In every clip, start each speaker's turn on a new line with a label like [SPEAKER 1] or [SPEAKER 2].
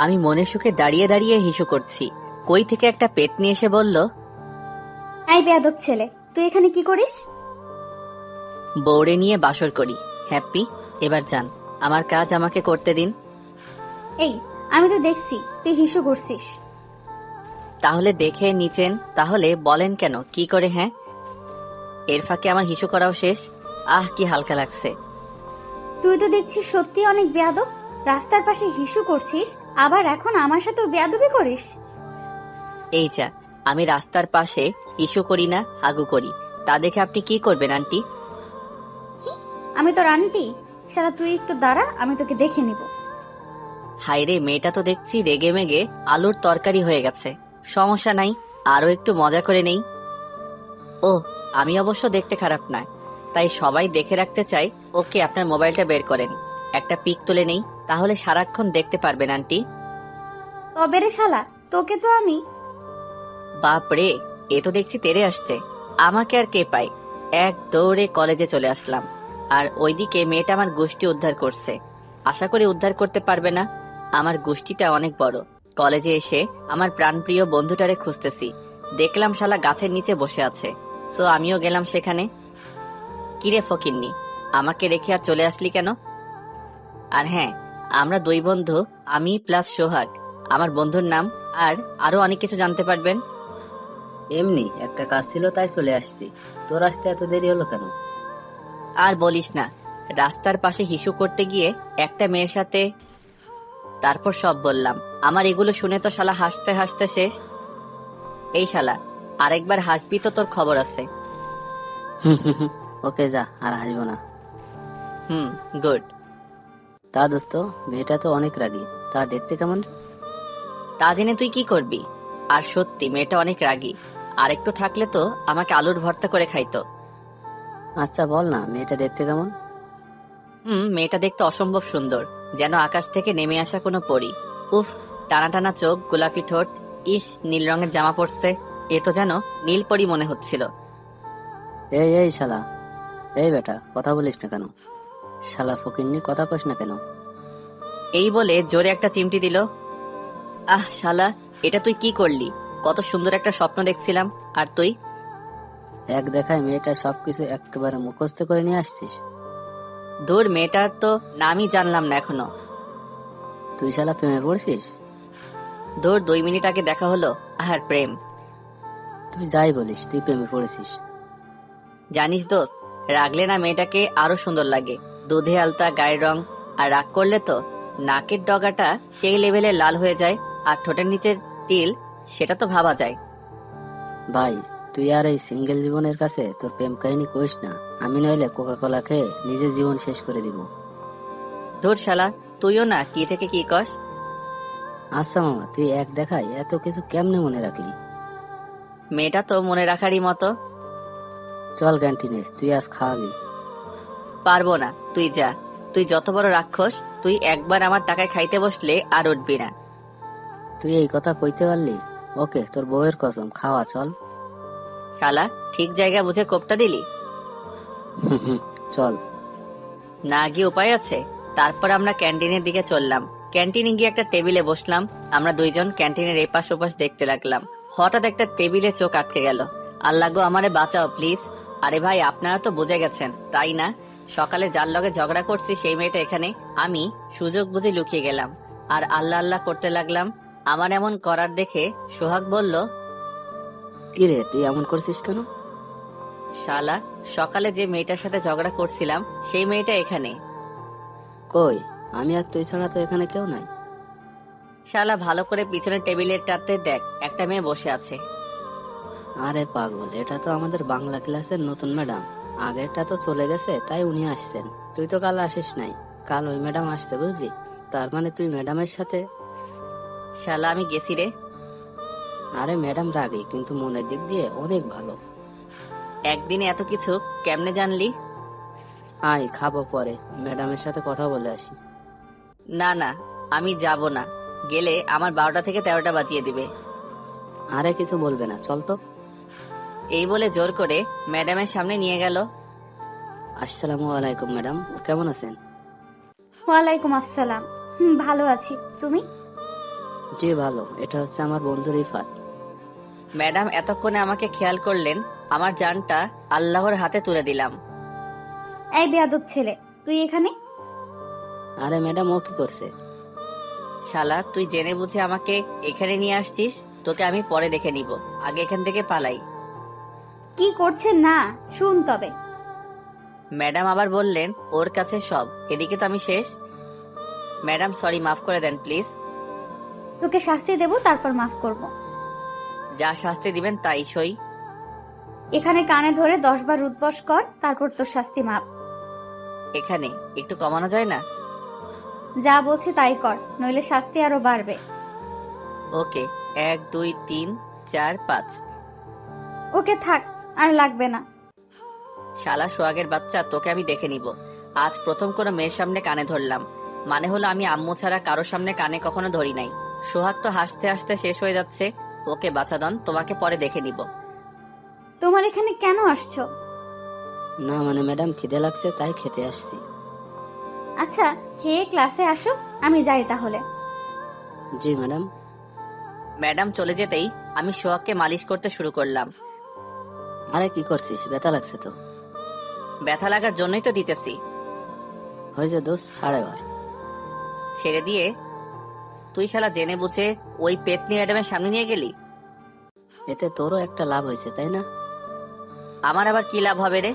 [SPEAKER 1] আমি মনে সুখে দাঁড়িয়ে দাঁড়িয়ে হিসু করছি, কই থেকে একটা পেতনি এসে বলল,
[SPEAKER 2] এই বেয়াদব ছেলে, তুই এখানে কি করিস?
[SPEAKER 1] বউরে নিয়ে বাসর করি। হ্যাপি, এবার যান, আমার কাজ আমাকে করতে দিন।
[SPEAKER 2] এই, আমি তো দেখছি তুই হিসু করছিস।
[SPEAKER 1] তাহলে দেখে নিচেন, তাহলে বলেন কেন কি করে? হ্যাঁ, এর ফাঁকে আমার হিসু করাও শেষ। আহ, কি হালকা লাগছে।
[SPEAKER 2] তুই তো দেখছিস সত্যি অনেক বেয়াদব। রাস্তার পাশে হিসু করছিস, আবার এখন আমার সাথেও বেয়াদবি করিস।
[SPEAKER 1] এই যা, আমি রাস্তার পাশে হিসু করি না, হাগু করি। তা দেখে আপনি কি করবেন আন্টি?
[SPEAKER 2] আমি তোর আন্টি? শালা তুই একটু দাঁড়া, আমি তোকে দেখে নিব।
[SPEAKER 1] হাইরে, মেয়েটা তো দেখছি রেগে মেগে আলুর তরকারি হয়ে গেছে। সমস্যা নাই, আরো একটু মজা করে নেই। ও, আমি অবশ্য দেখতে খারাপ না, তাই সবাই দেখে রাখতে চাই। ওকে, আপনার মোবাইলটা বের করেন, একটা পিক তুলে নেই, তাহলে সারাক্ষণ দেখতে পারবেন আন্টি।
[SPEAKER 2] তবে রে শালা, তোকে তো আমি।
[SPEAKER 1] বাপ রে, এ তো দেখছি তেরে আসছে। আমাকে আর কে পাই? এক দৌড়ে কলেজে চলে আসলাম, আর ওইদিকে মেয়েটা আমার গোষ্ঠী উদ্ধার করছে। আশা করি উদ্ধার করতে পারবে না, আমার গোষ্ঠীটা অনেক বড়। কলেজে এসে আমার প্রাণপ্রিয় বন্ধুটারে খুঁজতেছি, দেখলাম শালা গাছের নিচে বসে আছে। সো আমিও গেলাম সেখানে। কিরে ফকিন্নি, আমাকে রেখে আর চলে আসলি কেন? আর হ্যাঁ, আমরা দুই বন্ধু, আমি প্লাস সোহাগ, আমার বন্ধুর নাম। আর আরো অনেক কিছু জানতে পারবেন।
[SPEAKER 3] এমনি একটা কাজ ছিল, তাই চলে আসছি। তোর আসতে এত দেরি হলো কেন?
[SPEAKER 1] আর বলিস না, রাস্তার পাশে হিসু করতে গিয়ে একটা মেয়ের সাথে। তারপর সব বললাম। আমার এগুলো শুনে তো শালা হাসতে হাসতে শেষ। এই শালা, আরেকবার হাসবি তো তোর খবর আছে।
[SPEAKER 3] ওকে যা, আর হাসবো না।
[SPEAKER 1] গুড।
[SPEAKER 3] তা দোস্ত, মেয়েটা তো অনেক রাগী, তা দেখতে কেমন?
[SPEAKER 1] তা জেনে তুই কি করবি? আর সত্যি মেয়েটা অনেক রাগী, আর একটু থাকলে তো আমাকে আলুর ভর্তা করে খাইতো।
[SPEAKER 3] আচ্ছা বল না, মেয়েটা দেখতে কেমন?
[SPEAKER 1] মেয়েটা দেখতে অসম্ভব সুন্দর, যেন আকাশ থেকে নেমে আসা কোনো পরী। উফ, টানা টানা চোখ, গোলাপি ঠোঁট, ইস নীল রঙের জামা পরছে, এ তো যেন নীল পরী মনে হচ্ছিল।
[SPEAKER 3] এই এই শালা, এই বেটা, কথা বলিস না কেন? শালা ফকিন্নি, কথা কস না কেন?
[SPEAKER 1] এই বলে জোরে একটা চিমটি দিল। আহ শালা, এটা তুই কি করলি? কত সুন্দর একটা স্বপ্ন দেখছিলাম, আর তুই
[SPEAKER 3] এক দেখায় মেয়েটা সবকিছু একেবারে মুখস্থ করে নিয়ে আসছিস।
[SPEAKER 1] দূর, মেয়েটার তো নামই জানলাম না এখনো।
[SPEAKER 3] তুই শালা প্রেমে পড়ছিস?
[SPEAKER 1] দূর, 2 মিনিট আগে দেখা হলো, আর প্রেম?
[SPEAKER 3] তুই যাই বলিস, তুই প্রেমে পড়েছিস।
[SPEAKER 1] জানিস দোস্ত, রাগলে না মেয়েটাকে আরো সুন্দর লাগে। দুধে আলতা গায়ের রং, আর রাগ করলে তো নাকের ডগাটা সেই লেভেলে লাল হয়ে যায়, আর ঠোঁটের নিচের তিল, সেটা তো ভাবা যায়।
[SPEAKER 3] ভাই, তুই আর এই সিঙ্গেল জীবনের কাছে তোর প্রেম কাহিনী কইস না, আমি নইলে কোকা কোলা খেয়ে নিজের জীবন শেষ করে দিব।
[SPEAKER 1] দূর শালা, তুইও না কি থেকে কি কস।
[SPEAKER 3] আচ্ছা মামা, তুই এক দেখায় এত কিছু কেমনে মনে রাখলি?
[SPEAKER 1] মেয়েটা তো মনে রাখারই মতো।
[SPEAKER 3] চল ক্যান্টিনে, তুই আজ খাওয়াবি।
[SPEAKER 1] পারবো না, তুই যা। তুই যত বড় রাক্ষস, তুই একবার আমার টাকায় খাইতে বসলে আর উঠবি না।
[SPEAKER 3] তুই এই কথা কইতে পারলি? ওকে, তোর বউয়ের কসম, খাওয়া, চল।
[SPEAKER 1] শালা, ঠিক জায়গা বুঝে কোপটা দিলি।
[SPEAKER 3] চল।
[SPEAKER 1] না গিয়ে উপায় আছে? তারপর আমরা ক্যান্টিনের দিকে চললাম। ক্যান্টিনে গিয়ে একটা টেবিলে বসলাম। আমরা দুইজন ক্যান্টিনের এপাশ ওপাশ দেখতে লাগলাম। হঠাৎ একটা টেবিলে চোখ আটকে গেল। আল্লাহ গো, আমারে বাঁচাও প্লিজ। আরে ভাই, আপনারা তো বুঝে গেছেন তাই না? সকালে যার লগে ঝগড়া করছি সেই মেয়েটা এখানে। আমি সুযোগ বুঝে লুকিয়ে গেলাম, আর আল্লাহ আল্লাহ করতে লাগলাম। আমার এমন করার দেখে সোহাগ বলল,
[SPEAKER 3] কিরে, তুই এমন করছিস কেন?
[SPEAKER 1] শালা, সকালে যে মেয়েটার সাথে ঝগড়া করছিলাম সেই মেয়েটা এখানে।
[SPEAKER 3] কই, আমি আর তুই ছাড়া তো এখানে কেউ নাই।
[SPEAKER 1] শালা, ভালো করে পিছনের টেবিলেরটাতে দেখ, একটা মেয়ে বসে আছে।
[SPEAKER 3] আরে পাগল, এটা তো আমাদের বাংলা ক্লাসের নতুন ম্যাডাম। আগেরটা তো চলে গেছে, তাই উনি আসছেন। তুই তো কাল আসিস নাই, কাল ওই ম্যাডাম আসছে, বুঝলি? তার মানে তুই ম্যাডামের সাথে।
[SPEAKER 1] শালা, আমি গেছি রে।
[SPEAKER 3] আরে ম্যাডাম রাগী, কিন্তু মনের দিক দিয়ে অনেক ভালো।
[SPEAKER 1] একদিনে এত কিছু কেমনে জানলি?
[SPEAKER 3] আয়, খাবো পরে, ম্যাডামের সাথে কথা বলে আসি।
[SPEAKER 1] না না, আমি যাব না, গেলে আমার 12টা থেকে 13টা বাজিয়ে দিবে।
[SPEAKER 3] আরে কিছু বলবে না, চল তো।
[SPEAKER 1] এই বলে জোর করে ম্যাডামের সামনে নিয়ে গেল।
[SPEAKER 3] আসসালামু আলাইকুম ম্যাডাম, কেমন আছেন?
[SPEAKER 2] ওয়ালাইকুম আসসালাম। ভালো আছি, তুমি?
[SPEAKER 3] জি ভালো, এটা হচ্ছে আমার বন্ধু রিফাত।
[SPEAKER 1] ম্যাডাম এতক্ষণে আমাকে খেয়াল করলেন, আমার জানটা আল্লাহর হাতে তুলে দিলাম।
[SPEAKER 2] এই বেয়াদব ছেলে, তুই এখানে?
[SPEAKER 3] আরে ম্যাডাম, ও কি করছে?
[SPEAKER 1] শালা, তুই জেনে বুঝে আমাকে এখানে নিয়ে আসছিস, তোকে আমি পরে দেখে নিব, আগে এখান থেকে পালাই।
[SPEAKER 2] কি করছেন না শুন তবে।
[SPEAKER 1] ম্যাডাম আবার বললেন ওর কাছে সব, এদিকে তো আমি শেষ। ম্যাডাম সরি, মাফ করে দেন প্লিজ।
[SPEAKER 2] তোকে শাস্তি দেব, তারপর মাফ করব।
[SPEAKER 1] যা শাস্তি দিবেন তাই সই।
[SPEAKER 2] এখানে কানে ধরে 10 বার উঠবস কর, তারপর তোর শাস্তি মাপ।
[SPEAKER 1] এখানে একটু কমানো যায় না?
[SPEAKER 2] যা বলছি তাই কর, নইলে শাস্তি আরো বাড়বে।
[SPEAKER 1] ওকে, 1 2 3 4 5।
[SPEAKER 2] ওকে থাক, আর লাগবে না।
[SPEAKER 1] শালা সোহাগের বাচ্চা, তোকে আমি দেখে নিব। আজ প্রথম কোনো মেয়ের সামনে কানে ধরলাম, মানে হলো আমি আম্মু ছাড়া কারো সামনে কানে কখনো ধরি নাই। সোহাগ তো হাসতে হাসতে শেষ হয়ে যাচ্ছে। ওকে বাছাদন, তোমাকে পরে দেখে নিব।
[SPEAKER 2] তোমার এখানে কেন আসছো?
[SPEAKER 3] না মানে ম্যাডাম, খিদে লাগছে তাই খেতে আসছি।
[SPEAKER 2] আচ্ছা, খেয়ে ক্লাসে আসো, আমি যাই তাহলে।
[SPEAKER 3] জি ম্যাডাম।
[SPEAKER 1] ম্যাডাম চলে যেতেই আমি সোহাগকে মালিশ করতে শুরু করলাম।
[SPEAKER 3] আরে কি করছিস? ব্যথা লাগছে তো?
[SPEAKER 1] ব্যথা লাগার জন্যই তো দিতেছি।
[SPEAKER 3] হয়েছে দোষ, সাড়ে বার।
[SPEAKER 1] ছেড়ে দিয়ে তুই শালা জেনে বুঝে ওই পেতনি ম্যাডামের সামনে নিয়ে গেলি।
[SPEAKER 3] এতে তোরও একটা লাভ হয়েছে, তাই না?
[SPEAKER 1] আমার আবার কি লাভ হবে রে?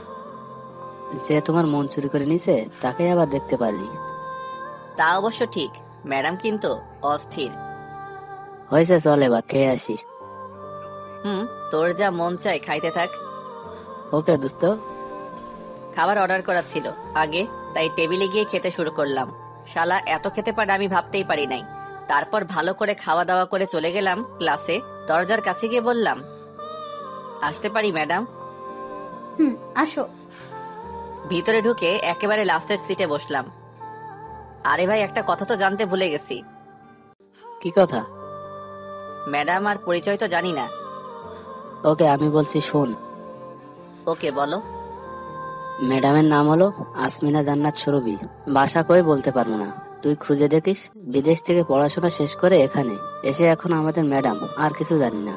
[SPEAKER 3] যে তোমার মন চুরি করে নিছে তাকে আবার দেখতে পারলি।
[SPEAKER 1] তা অবশ্য ঠিক, ম্যাডাম কিন্তু অস্থির।
[SPEAKER 3] হয়েছে, চল এবার খেয়ে আসি।
[SPEAKER 1] তোর যা মন চায় খাইতে থাক।
[SPEAKER 3] ওকে দোস্ত।
[SPEAKER 1] খাবার অর্ডার করা ছিল আগে, তাই টেবিলে গিয়ে খেতে শুরু করলাম। শালা এত খেতে পারে আমি ভাবতেই পারি নাই। তারপর ভালো করে খাওয়া দাওয়া করে চলে গেলাম ক্লাসে। দরজার কাছে গিয়ে বললাম, আসতে পারি ম্যাডাম?
[SPEAKER 2] আসো।
[SPEAKER 1] ভিতরে ঢুকে একেবারে লাস্টের সিটে বসলাম। আরে ভাই, একটা কথা তো জানতে ভুলে গেছি।
[SPEAKER 3] কি কথা?
[SPEAKER 1] ম্যাডাম আর পরিচয় তো জানি না।
[SPEAKER 3] ওকে আমি বলছি, শোন।
[SPEAKER 1] ওকে বলো।
[SPEAKER 3] ম্যাডামের নাম হলো আসমিনা জান্নাত সুরভি। বাসা কই বলতে পারবো না, তুই খুঁজে দেখিস। বিদেশ থেকে পড়াশোনা শেষ করে এখানে এসে এখন আমাদের ম্যাডাম, আর কিছু জানি না।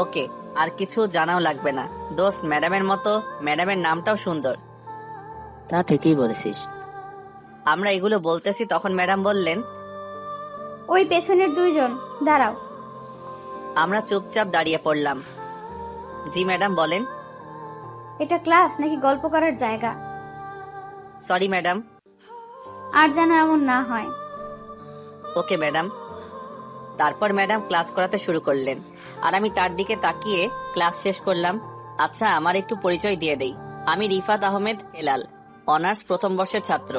[SPEAKER 1] ওকে, আর কিছু জানাও লাগবে না দোস্ত। ম্যাডামের মতো ম্যাডামের নামটাও সুন্দর।
[SPEAKER 3] তা ঠিকই বলেছিস।
[SPEAKER 1] আমরা এগুলো বলতেছি তখন ম্যাডাম বললেন,
[SPEAKER 2] ওই পেছনের 2 জন দাঁড়াও।
[SPEAKER 1] আমরা চুপচাপ দাঁড়িয়ে পড়লাম। জি ম্যাডাম বলেন।
[SPEAKER 2] এটা ক্লাস নাকি গল্প করার জায়গা?
[SPEAKER 1] Sorry madam.
[SPEAKER 2] আর যেন এমন না হয়।
[SPEAKER 1] Okay madam. তারপর ম্যাডাম ক্লাস করাতে শুরু করলেন, আর আমি তার দিকে তাকিয়ে ক্লাস শেষ করলাম। আচ্ছা, আমার একটু পরিচয় দিয়ে দেই। আমি রিফাত আহমেদ হেলাল, অনার্স প্রথম বর্ষের ছাত্র।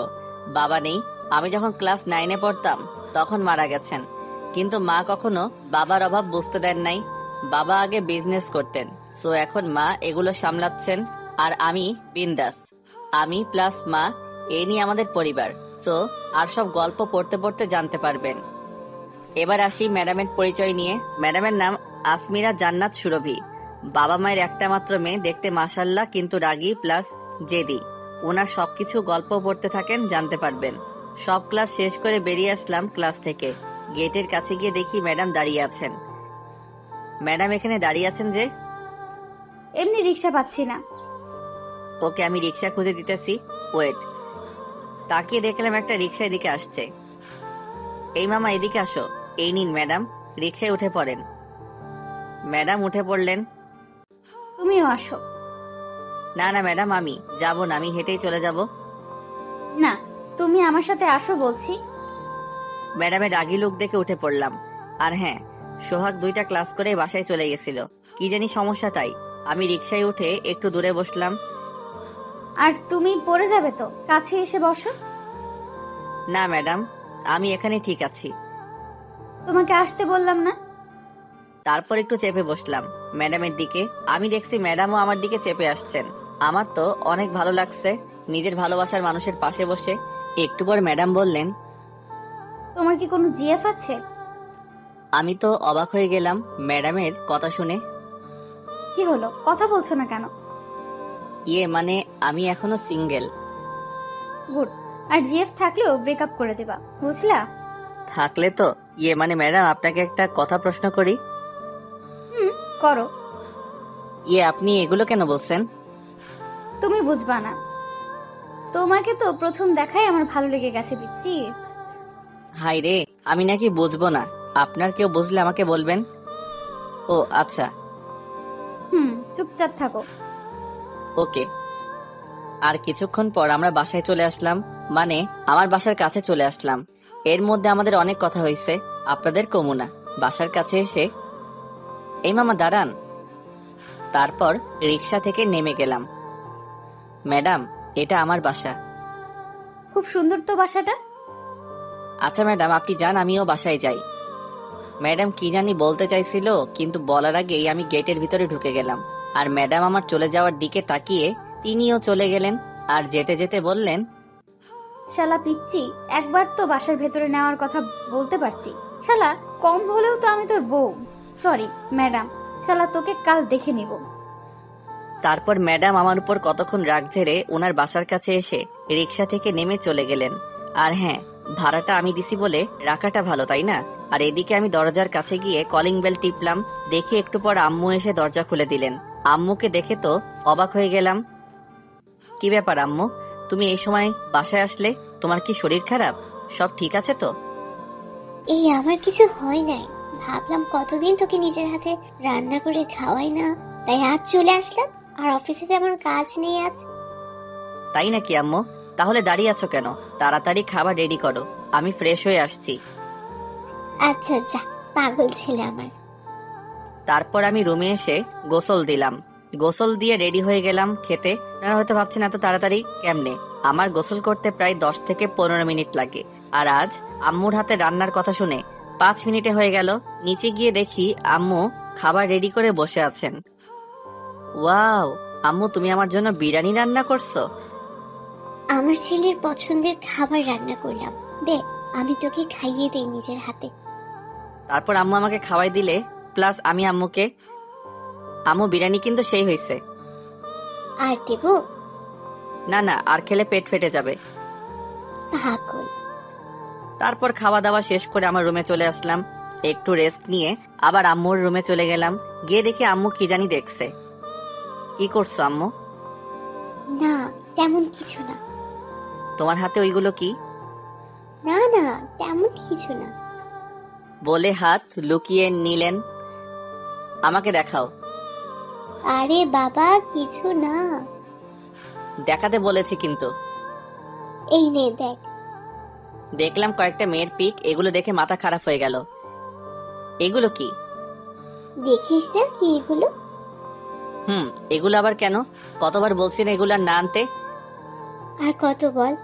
[SPEAKER 1] বাবা নেই। আমি যখন ক্লাস 9-এ পড়তাম তখন মারা গেছেন, কিন্তু মা কখনো বাবার অভাব বুঝতে দেন নাই। বাবা আগে বিজনেস করতেন, সো এখন মা এগুলো সামলাচ্ছেন, আর আমি বিন্দাস। আমি প্লাস মা, এই নিয়ে আমাদের পরিবার। সো আর সব গল্প পড়তে পড়তে জানতে পারবেন। এবার আসি ম্যাডামের পরিচয় নিয়ে। ম্যাডামের নাম আসমিরা জান্নাত সুরভি। বাবা মায়ের একটা মাত্র মেয়ে, দেখতে মাশাল্লাহ কিন্তু রাগী প্লাস জেদি। ওনার সবকিছু গল্প পড়তে থাকেন, জানতে পারবেন। সব ক্লাস শেষ করে বেরিয়ে আসলাম ক্লাস থেকে। গেটের কাছে গিয়ে দেখি ম্যাডাম দাঁড়িয়ে আছেন। ম্যাডাম এখানে দাঁড়িয়ে আছেন যে?
[SPEAKER 2] এমনি রিক্সা পাচ্ছি না।
[SPEAKER 1] ওকে, আমি রিক্সা খুঁজে দিতেছি, ওয়েট। তাকিয়ে দেখলাম একটা রিক্সা এদিকে আসছে। এই মামা এদিকে আসো। এই নিন ম্যাডাম, রিক্সায় উঠে পড়েন। ম্যাডাম উঠে পড়লেন।
[SPEAKER 2] তুমিও আসো।
[SPEAKER 1] না না ম্যাডাম, আমি যাব না, আমি হেঁটেই চলে যাব।
[SPEAKER 2] না, তুমি আমার সাথে আসো বলছি।
[SPEAKER 1] ম্যাডামের রাগী লোক দেখে উঠে পড়লাম। আর হ্যাঁ, সোহাগ 2টা ক্লাস করে বাসায় চলে গেছিল, কি জানি সমস্যা, তাই আমি রিক্সায় উঠে একটু দূরে বসলাম।
[SPEAKER 2] আর তুমি পড়ে যাবে তো, কাছে এসে বসো।
[SPEAKER 1] না ম্যাডাম, আমি এখানে ঠিক আছি।
[SPEAKER 2] তোমাকে আসতে বললাম না?
[SPEAKER 1] তারপর একটু চেপে বসলাম ম্যাডামের দিকে। আমি দেখছি ম্যাডামও আমার দিকে চেপে আসছেন। আমার তো অনেক ভালো লাগছে নিজের ভালোবাসার মানুষের পাশে বসে। একটু পর ম্যাডাম বললেন,
[SPEAKER 2] তোমার কি কোনো জিএফ আছে?
[SPEAKER 1] আমি তো অবাক হয়ে গেলাম ম্যাডামের কথা শুনে।
[SPEAKER 2] কি হলো, কথা বলছো না কেন?
[SPEAKER 1] ইয়ে মানে আমি এখনো সিঙ্গেল।
[SPEAKER 2] গুড। আর জিএফ থাকলেও ব্রেকআপ করে দেবা, বুঝলা?
[SPEAKER 1] থাকলে তো ইয়ে মানে ম্যাডাম আপনাকে একটা কথা প্রশ্ন করি।
[SPEAKER 2] হুম, করো।
[SPEAKER 1] ইয়ে আপনি এগুলো কেন বলছেন?
[SPEAKER 2] তুমি বুঝবা না। তোমাকে তো প্রথম দেখাই আমার ভালো লেগে গেছে পিচ্চি।
[SPEAKER 1] হাই রে, আমি নাকি বুঝবো না। আপনার কেউ বুঝলে আমাকে বলবেন। ও আচ্ছা,
[SPEAKER 2] চুপচাপ থাকো।
[SPEAKER 1] ওকে। আর কিছুক্ষণ পর আমরা বাসায় চলে আসলাম, মানে আমার বাসার কাছে চলে আসলাম। এর মধ্যে আমাদের অনেক কথা হয়েছে, আপনাদের কমুনা। বাসার কাছে এসে এই মামা দাঁড়ান। তারপর রিক্সা থেকে নেমে গেলাম। ম্যাডাম, এটা আমার বাসা।
[SPEAKER 2] খুব সুন্দর তো বাসাটা।
[SPEAKER 1] আচ্ছা ম্যাডাম, আপনি যান, আমিও বাসায় যাই। ম্যাডাম কি জানি বলতে চাইছিল, কিন্তু বলার আগেই আমি গেটের ভিতরে ঢুকে গেলাম। আর ম্যাডাম আমার চলে যাওয়ার দিকে তাকিয়ে তিনিও চলে গেলেন। আর যেতে যেতে বললেন,
[SPEAKER 2] শালা পিচ্চি, একবার তো বাসার ভেতরে নেওয়ার কথা বলতে পারতি। শালা, কম হলেও তো আমি তোর বউ। সরি ম্যাডাম, শালা তোকে কাল দেখে নিব।
[SPEAKER 1] তারপর ম্যাডাম আমার উপর কতক্ষণ রাগ ঝেড়ে ওনার বাসার কাছে এসে রিক্সা থেকে নেমে চলে গেলেন। আর হ্যাঁ, ভাড়াটা আমি দিছি বলে রাখাটা ভালো, তাই না? আর এদিকে আমি দরজার কাছে গিয়ে কলিং বেল টিপলাম। দেখি একটু পর আম্মু এসে দরজা খুলে দিলেন। আম্মুকে দেখে তো অবাক হয়ে গেলাম। কি ব্যাপার আম্মু, তুমি এই সময় বাসায় আসলে? তোমার কি শরীর খারাপ? সব ঠিক আছে তো?
[SPEAKER 4] এই আমার কিছু হয় নাই, ভাবলাম কতদিন তোকে নিজের হাতে রান্না করে খাওয়াই না, তাই আজ চলে আসলাম। আর অফিসে তেমন কাজ নেই আজ।
[SPEAKER 1] তাই নাকি আম্মু? তাহলে দাঁড়িয়ে আছো কেন? তাড়াতাড়ি খাবার রেডি করো, আমি ফ্রেশ হয়ে আসছি।
[SPEAKER 4] আচ্ছা যা, পাগল ছেলে আমার।
[SPEAKER 1] তারপর আমি রুমে এসে গোসল দিলাম। গোসল দিয়ে রেডি হয়ে গেলাম খেতে। আপনারা হয়তো ভাবছেন এত তাড়াতাড়ি কেমনে? আমার গোসল করতে প্রায় 10 থেকে 15 মিনিট লাগে। আর আজ আম্মুর হাতে রান্নার কথা শুনে 5 মিনিটে হয়ে গেল। নিচে গিয়ে দেখি আম্মু খাবার রেডি করে বসে আছেন। ওয়াও, আম্মু তুমি আমার জন্য বিরিয়ানি রান্না করছো?
[SPEAKER 4] আমার ছেলের পছন্দের খাবার রান্না করলাম, দেখ আমি তোকে খাইয়ে দেই নিজের হাতে।
[SPEAKER 1] তারপর আম্মু আমাকে খাওয়াই দিলে, প্লাস আমি আম্মুকে। আম্মু বিরিয়ানি কিন্তু সেই হয়েছে।
[SPEAKER 4] আর দেব?
[SPEAKER 1] না না, আর খেলে পেট ফেটে যাবে।
[SPEAKER 4] পাগল।
[SPEAKER 1] তারপর খাওয়া দাওয়া শেষ করে আমার রুমে চলে আসলাম। একটু রেস্ট নিয়ে আবার আম্মুর রুমে চলে গেলাম। গিয়ে দেখি আম্মু কি জানি দেখছে। কি করছো আম্মু?
[SPEAKER 4] না, তেমন কিছু না।
[SPEAKER 1] তোমার হাতে ওইগুলো কি?
[SPEAKER 4] না না, তেমন কিছু না।
[SPEAKER 1] বলে হাত লুকিয়ে নিলেন। আমাকে দেখাও।
[SPEAKER 4] আরে বাবা, কিছু না।
[SPEAKER 1] দেখাতে বলেছি কিন্তু।
[SPEAKER 4] এই নে দেখ।
[SPEAKER 1] দেখলাম কয়েকটা মেয়ের পিক, এগুলো দেখে মাথা খারাপ হয়ে গেল। এগুলো কি?
[SPEAKER 4] দেখিস না কি এগুলো?
[SPEAKER 1] এগুলো আবার কেন? কতবার বলছি না এগুলো আর না আনতে?
[SPEAKER 4] আর কত বল,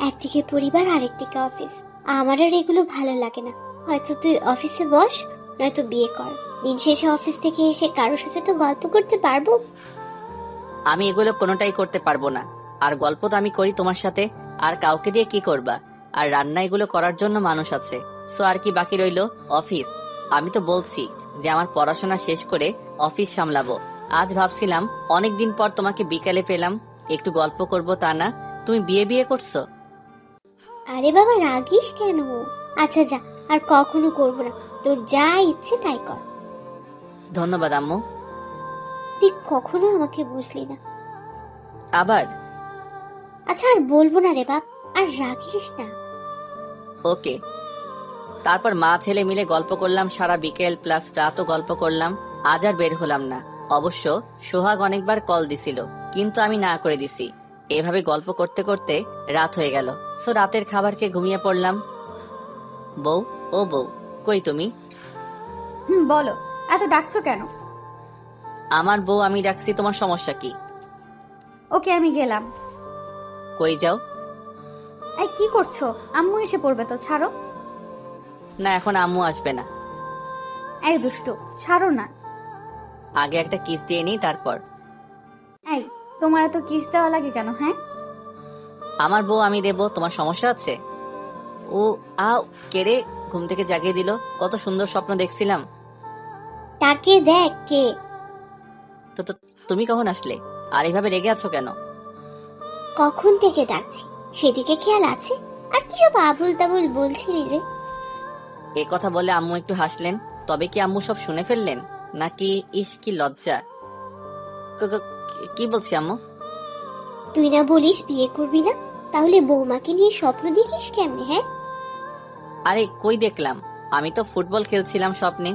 [SPEAKER 4] একদিকে পরিবার আরেকদিকে অফিস। আমার আর এগুলো ভালো লাগে না। হয়তো তুই অফিসে বস, নয়তো বিয়ে কর। দিন শেষে অফিস থেকে এসে কারোর সাথে তো গল্প করতে পারবো।
[SPEAKER 1] আমি এগুলো কোনোটাই করতে পারবো না। আর গল্প তো আমি করি তোমার সাথে, আর কাউকে দিয়ে কি করবা? আর রান্না এগুলো করার জন্য মানুষ আছে। সো আর কি বাকি রইলো? অফিস। আমি তো বলছি যে আমার পড়াশোনা শেষ করে অফিস সামলাবো। আজ ভাবছিলাম অনেকদিন পর তোমাকে বিকালে পেলাম, একটু গল্প করব, তা না, তুমি বিয়ে বিয়ে করছো।
[SPEAKER 4] আরে বাবা, রাগিস কেন? আচ্ছা যা, আর কখনো করবো না। তোর যা ইচ্ছে তাই কর।
[SPEAKER 1] ধন্যবাদ আম্মু।
[SPEAKER 4] তুই কখনো আমাকে বুঝলি না।
[SPEAKER 1] আবার?
[SPEAKER 4] আচ্ছা আর বলবো না রে বাপ, আর রাগিস না।
[SPEAKER 1] ওকে। তারপর মা ছেলে মিলে গল্প করলাম সারা বিকেল, প্লাস রাতও গল্প করলাম। আজ আর বের হলাম না। অবশ্য সোহাগ অনেকবার কল দিছিল, কিন্তু আমি না করে দিছি। এভাবে গল্প করতে করতে রাত হয়ে গেল। সো রাতের খাবার খেয়ে ঘুমিয়ে পড়লাম। বউ, ও বউ, কই তুমি?
[SPEAKER 2] বলো, এত ডাকছো কেন?
[SPEAKER 1] আমার বউ আমি ডাকছি, তোমার সমস্যা কি?
[SPEAKER 2] ওকে, আমি গেলাম।
[SPEAKER 1] কই যাও?
[SPEAKER 2] এই কি করছো? আম্মু এসে পড়বে তো, ছাড়ো।
[SPEAKER 1] না, এখন আম্মু আসবে না।
[SPEAKER 2] এই দুষ্টু, ছাড়ো না।
[SPEAKER 1] আগে একটা কিস দিয়ে নিই তারপর।
[SPEAKER 2] এই, তোমার এত কিস দেওয়া লাগে কেন? হ্যাঁ,
[SPEAKER 1] আমার বউ আমি দেব, তোমার সমস্যা আছে? ও আও, কেড়ে ঘুম থেকে জাগিয়ে দিল। কত সুন্দর স্বপ্ন দেখছিলাম।
[SPEAKER 4] তাকে দেখ কে।
[SPEAKER 1] তো তুমি কখন আসলে? আর এভাবে রেগে আছো কেন?
[SPEAKER 4] কখন থেকে ডাকছি, সেদিকে খেয়াল আছে? আর কি সব আবুল তাবুল বলছিলি রে?
[SPEAKER 1] এ কথা বলে আম্মু একটু হাসলেন। তবে কি আম্মু সব শুনে ফেললেন নাকি? ইস কি লজ্জা। কি বলছি আম্মু?
[SPEAKER 4] তুই না বলিস বিয়ে করবি না, তাহলে বৌমাকে নিয়ে স্বপ্ন দেখিস কেমনে? হ্যাঁ,
[SPEAKER 1] আরে কই দেখলাম, আমি তো ফুটবল খেলছিলাম স্বপ্নে।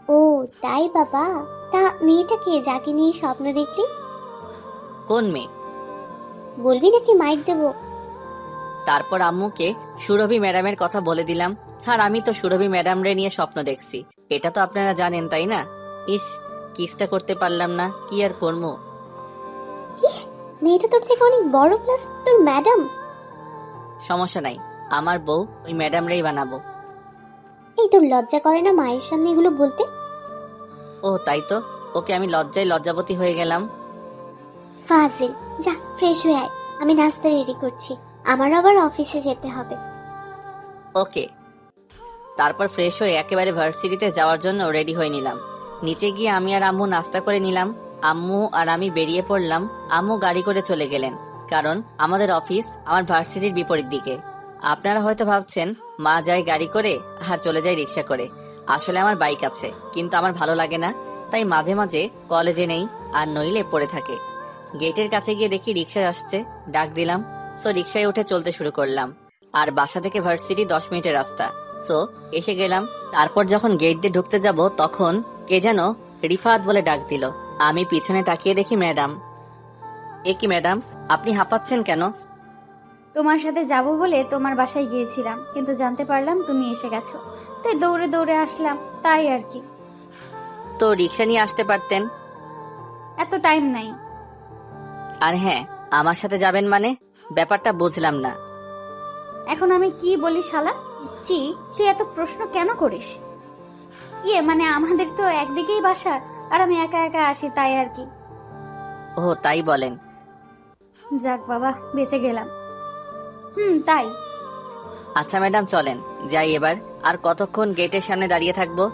[SPEAKER 4] ও তাই বাবা। তা মেয়েটাকে যাকে নিয়ে স্বপ্ন দেখলি?
[SPEAKER 1] কোন মেয়ে?
[SPEAKER 4] বলবি নাকি মাইক দেবো?
[SPEAKER 1] তারপর আম্মুকে সুরভি ম্যাডামের কথা বলে দিলাম। আর আমি তো সুরভি ম্যাডাম রে নিয়ে স্বপ্ন দেখছি, এটা তো আপনারা জানেন তাই না? ইস, কিসটা করতে পারলাম না, কি আর করবো।
[SPEAKER 4] কি, মেয়েটা তোর থেকে অনেক বড়, প্লাস তোর ম্যাডাম?
[SPEAKER 1] সমস্যা নাই, আমার বউ ওই ম্যাডাম রেই বানাবো।
[SPEAKER 4] এই তোর লজ্জা করে না মায়ের সামনে এগুলো বলতে?
[SPEAKER 1] ও তাই তো, ওকে আমি লজ্জায় লজ্জাবতী হয়ে গেলাম।
[SPEAKER 4] ফাজিল, যা ফ্রেশ হয়ে আয়, আমি নাস্তা রেডি করছি, আমার আবার অফিসে যেতে হবে।
[SPEAKER 1] ওকে। তারপর ফ্রেশ হয়ে একেবারে ভার্সিটিতে যাওয়ার জন্য রেডি হয়ে নিলাম। নিচে গিয়ে আমি আর আম্মু নাস্তা করে নিলাম। আম্মু আর আমি বেরিয়ে পড়লাম। আম্মু গাড়ি করে চলে গেলেন, কারণ আমাদের অফিস আমার ভার্সিটির বিপরীত দিকে। আপনারা হয়তো ভাবছেন মা যায় গাড়ি করে আর চলে যায় রিক্সা করে। আসলে আমার বাইক আছে, কিন্তু আমার ভালো লাগে না, তাই মাঝে মাঝে কলেজে নেই, আর নইলে পড়ে থাকে। গেটের কাছে গিয়ে দেখি রিক্সা আসছে, ডাক দিলাম। সো রিক্সায় উঠে চলতে শুরু করলাম। আর বাসা থেকে ভার্সিটি 10 মিনিটের রাস্তা। সো এসে গেলাম। তারপর যখন গেট দিয়ে ঢুকতে যাব, তখন কে যেন রিফাত বলে ডাক দিল। আমি পিছনে তাকিয়ে দেখি ম্যাডাম। এ কি ম্যাডাম, আপনি হাঁপাচ্ছেন কেন?
[SPEAKER 2] তোমার সাথে যাব বলে তোমার বাসায় গিয়েছিলাম, কিন্তু জানতে পারলাম তুমি এসে গেছো, তাই দৌড়ে দৌড়ে আসলাম, তাই আর কি।
[SPEAKER 1] তো রিক্সা নিয়ে আসতে পারতেন।
[SPEAKER 2] এত টাইম নাই।
[SPEAKER 1] আর হ্যাঁ, আমার সাথে যাবেন মানে? ব্যাপারটা বুঝলাম না।
[SPEAKER 2] এখন আমি কি বলি শালা? জি, তুই এত প্রশ্ন কেন করিস? মানে আমাদের তো একদিকেই বাসা, আর আমি একা একা আসি, তাই আর কি।
[SPEAKER 1] ও তাই বলেন।
[SPEAKER 2] যাক বাবা, বেঁচে গেলাম। তাই।
[SPEAKER 1] আচ্ছা ম্যাডাম, চলেন যাই এবার। আর কতক্ষণ গেটের সামনে দাঁড়িয়ে থাকবো?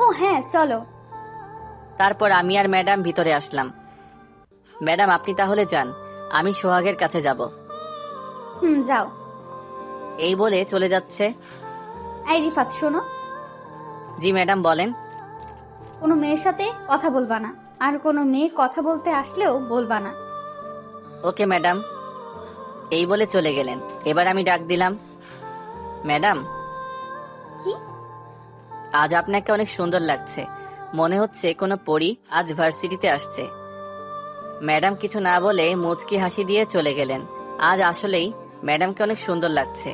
[SPEAKER 2] ও হ্যাঁ, চলো।
[SPEAKER 1] তারপর আমি আর ম্যাডাম ভিতরে আসলাম। ম্যাডাম আপনি তাহলে যান, আমি সোহাগের কাছে যাব।
[SPEAKER 2] যাও।
[SPEAKER 1] এই বলে চলে যাচ্ছে।
[SPEAKER 2] এই রিফাত, শোনো।
[SPEAKER 1] জি ম্যাডাম বলেন।
[SPEAKER 2] কোনো মেয়ের সাথে কথা বলবা না, আর কোনো মেয়ে কথা বলতে আসলেও বলবা না।
[SPEAKER 1] Okay madam. এই বলে চলে গেলেন। এবার আমি ডাক দিলাম, ম্যাডাম।
[SPEAKER 2] কি?
[SPEAKER 1] আজ আপনাকে অনেক সুন্দর লাগছে, মনে হচ্ছে কোনো পরী আজ ভার্সিটিতে আসছে। ম্যাডাম কিছু না বলে মুচকি হাসি দিয়ে চলে গেলেন। আজ আসলেই ম্যাডামকে অনেক সুন্দর লাগছে।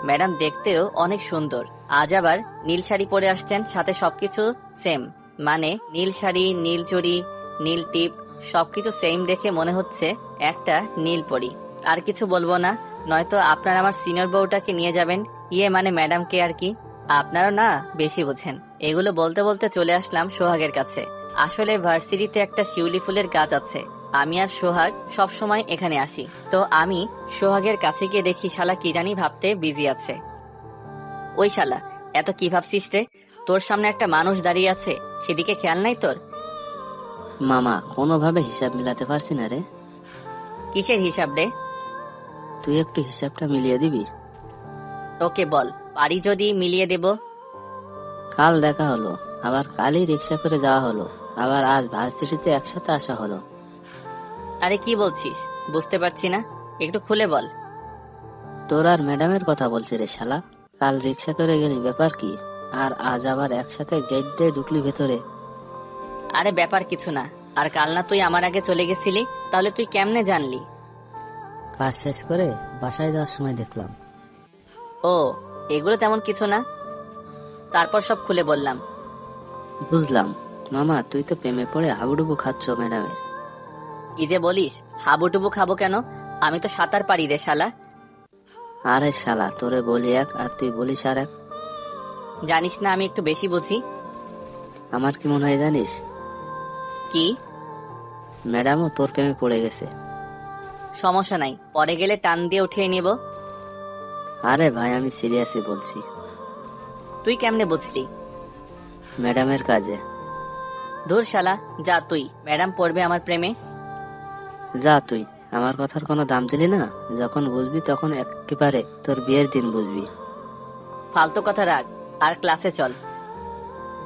[SPEAKER 1] ম্যাডাম দেখতেও অনেক সুন্দর। আজ আবার নীল শাড়ি পরে আসছেন, সাথে সবকিছু সেম, মানে নীল শাড়ি, নীল চুড়ি, নীল টিপ, সবকিছু সেম দেখে মনে হচ্ছে একটা নীল পরী। আর কিছু বলবো না, নয়তো আপনার আমার সিনিয়র বউটাকে নিয়ে যাবেন, মানে ম্যাডামকে আর কি। আপনারা না বেশি বোঝেন। এগুলো বলতে বলতে চলে আসলাম সোহাগের কাছে। আসলে ভার্সিটিতে একটা শিউলি ফুলের গাছ আছে, আমি আর সোহাগ সব সময় এখানে আসি। তো আমি সোহাগের কাছে গিয়ে দেখি শালা কি জানি ভাবতে বিজি আছে। ওই শালা, এত কি ভাবছিস রে? তোর সামনে একটা মানুষ দাঁড়িয়ে আছে, সেদিকে খেয়াল নাই তোর?
[SPEAKER 3] মামা কোনোভাবে হিসাব মিলাতে পারছি না রে।
[SPEAKER 1] কিসের হিসাব রে?
[SPEAKER 3] তুই একটু হিসাবটা মিলিয়ে দিবি?
[SPEAKER 1] ওকে বল, পারি যদি মিলিয়ে দেব।
[SPEAKER 3] কাল দেখা হলো, আবার কালই রিক্সা করে যাওয়া হলো, আবার আজ ভার্সিটিতে একসাথে আসা হলো।
[SPEAKER 1] আরে কি বলছিস বুঝতে পারছি না, একটু খুলে বল।
[SPEAKER 3] তোর আর ম্যাডামের কথা বলছি রে শালা। কাল রিক্সা করে গেলি, ব্যাপার কি? আর আজ আবার একসাথে গেট দিয়ে ঢুকলি ভেতরে।
[SPEAKER 1] আরে ব্যাপার কিছু না। আর কাল না তুই আমার আগে চলে গেছিলি, তাহলে তুই কেমনে জানলি?
[SPEAKER 3] কাজ শেষ করে বাসায় যাওয়ার সময় দেখলাম।
[SPEAKER 1] ও, এগুলো তেমন কিছু না। তারপর সব খুলে বললাম।
[SPEAKER 3] বুঝলাম। মামা তুই তো প্রেমে পড়ে হাবুডুবু খাচ্ছ ম্যাডামের।
[SPEAKER 1] কি যে বলিস, হাবুডুবু খাবো কেন? আমি তো সাঁতার পারি রে শালা।
[SPEAKER 3] আরে শালা, তোরে বলি এক আর তুই বলিস আর এক।
[SPEAKER 1] জানিস না আমি একটু বেশি বুঝি।
[SPEAKER 3] আমার কি মনে হয় জানিস?
[SPEAKER 1] কি?
[SPEAKER 3] ম্যাডামও তোর প্রেমে পড়ে গেছে।
[SPEAKER 1] সমস্যা নাই, পরে গেলে টান দিয়ে উঠিয়ে নেব।
[SPEAKER 3] আরে ভাই, আমি সিরিয়াসলি বলছি।
[SPEAKER 1] তুই কেমনে বুঝলি?
[SPEAKER 3] ম্যাডামের কাজে।
[SPEAKER 1] ধুর শালা, যা তুই, ম্যাডাম পড়বে আমার প্রেমে।
[SPEAKER 3] যা তুই, আমার কথার কোনো দাম দিলি না। যখন বুঝবি তখন একেবারে তোর বিয়ের দিন বুঝবি।
[SPEAKER 1] ফালতু কথা রাখ, আর ক্লাসে চল।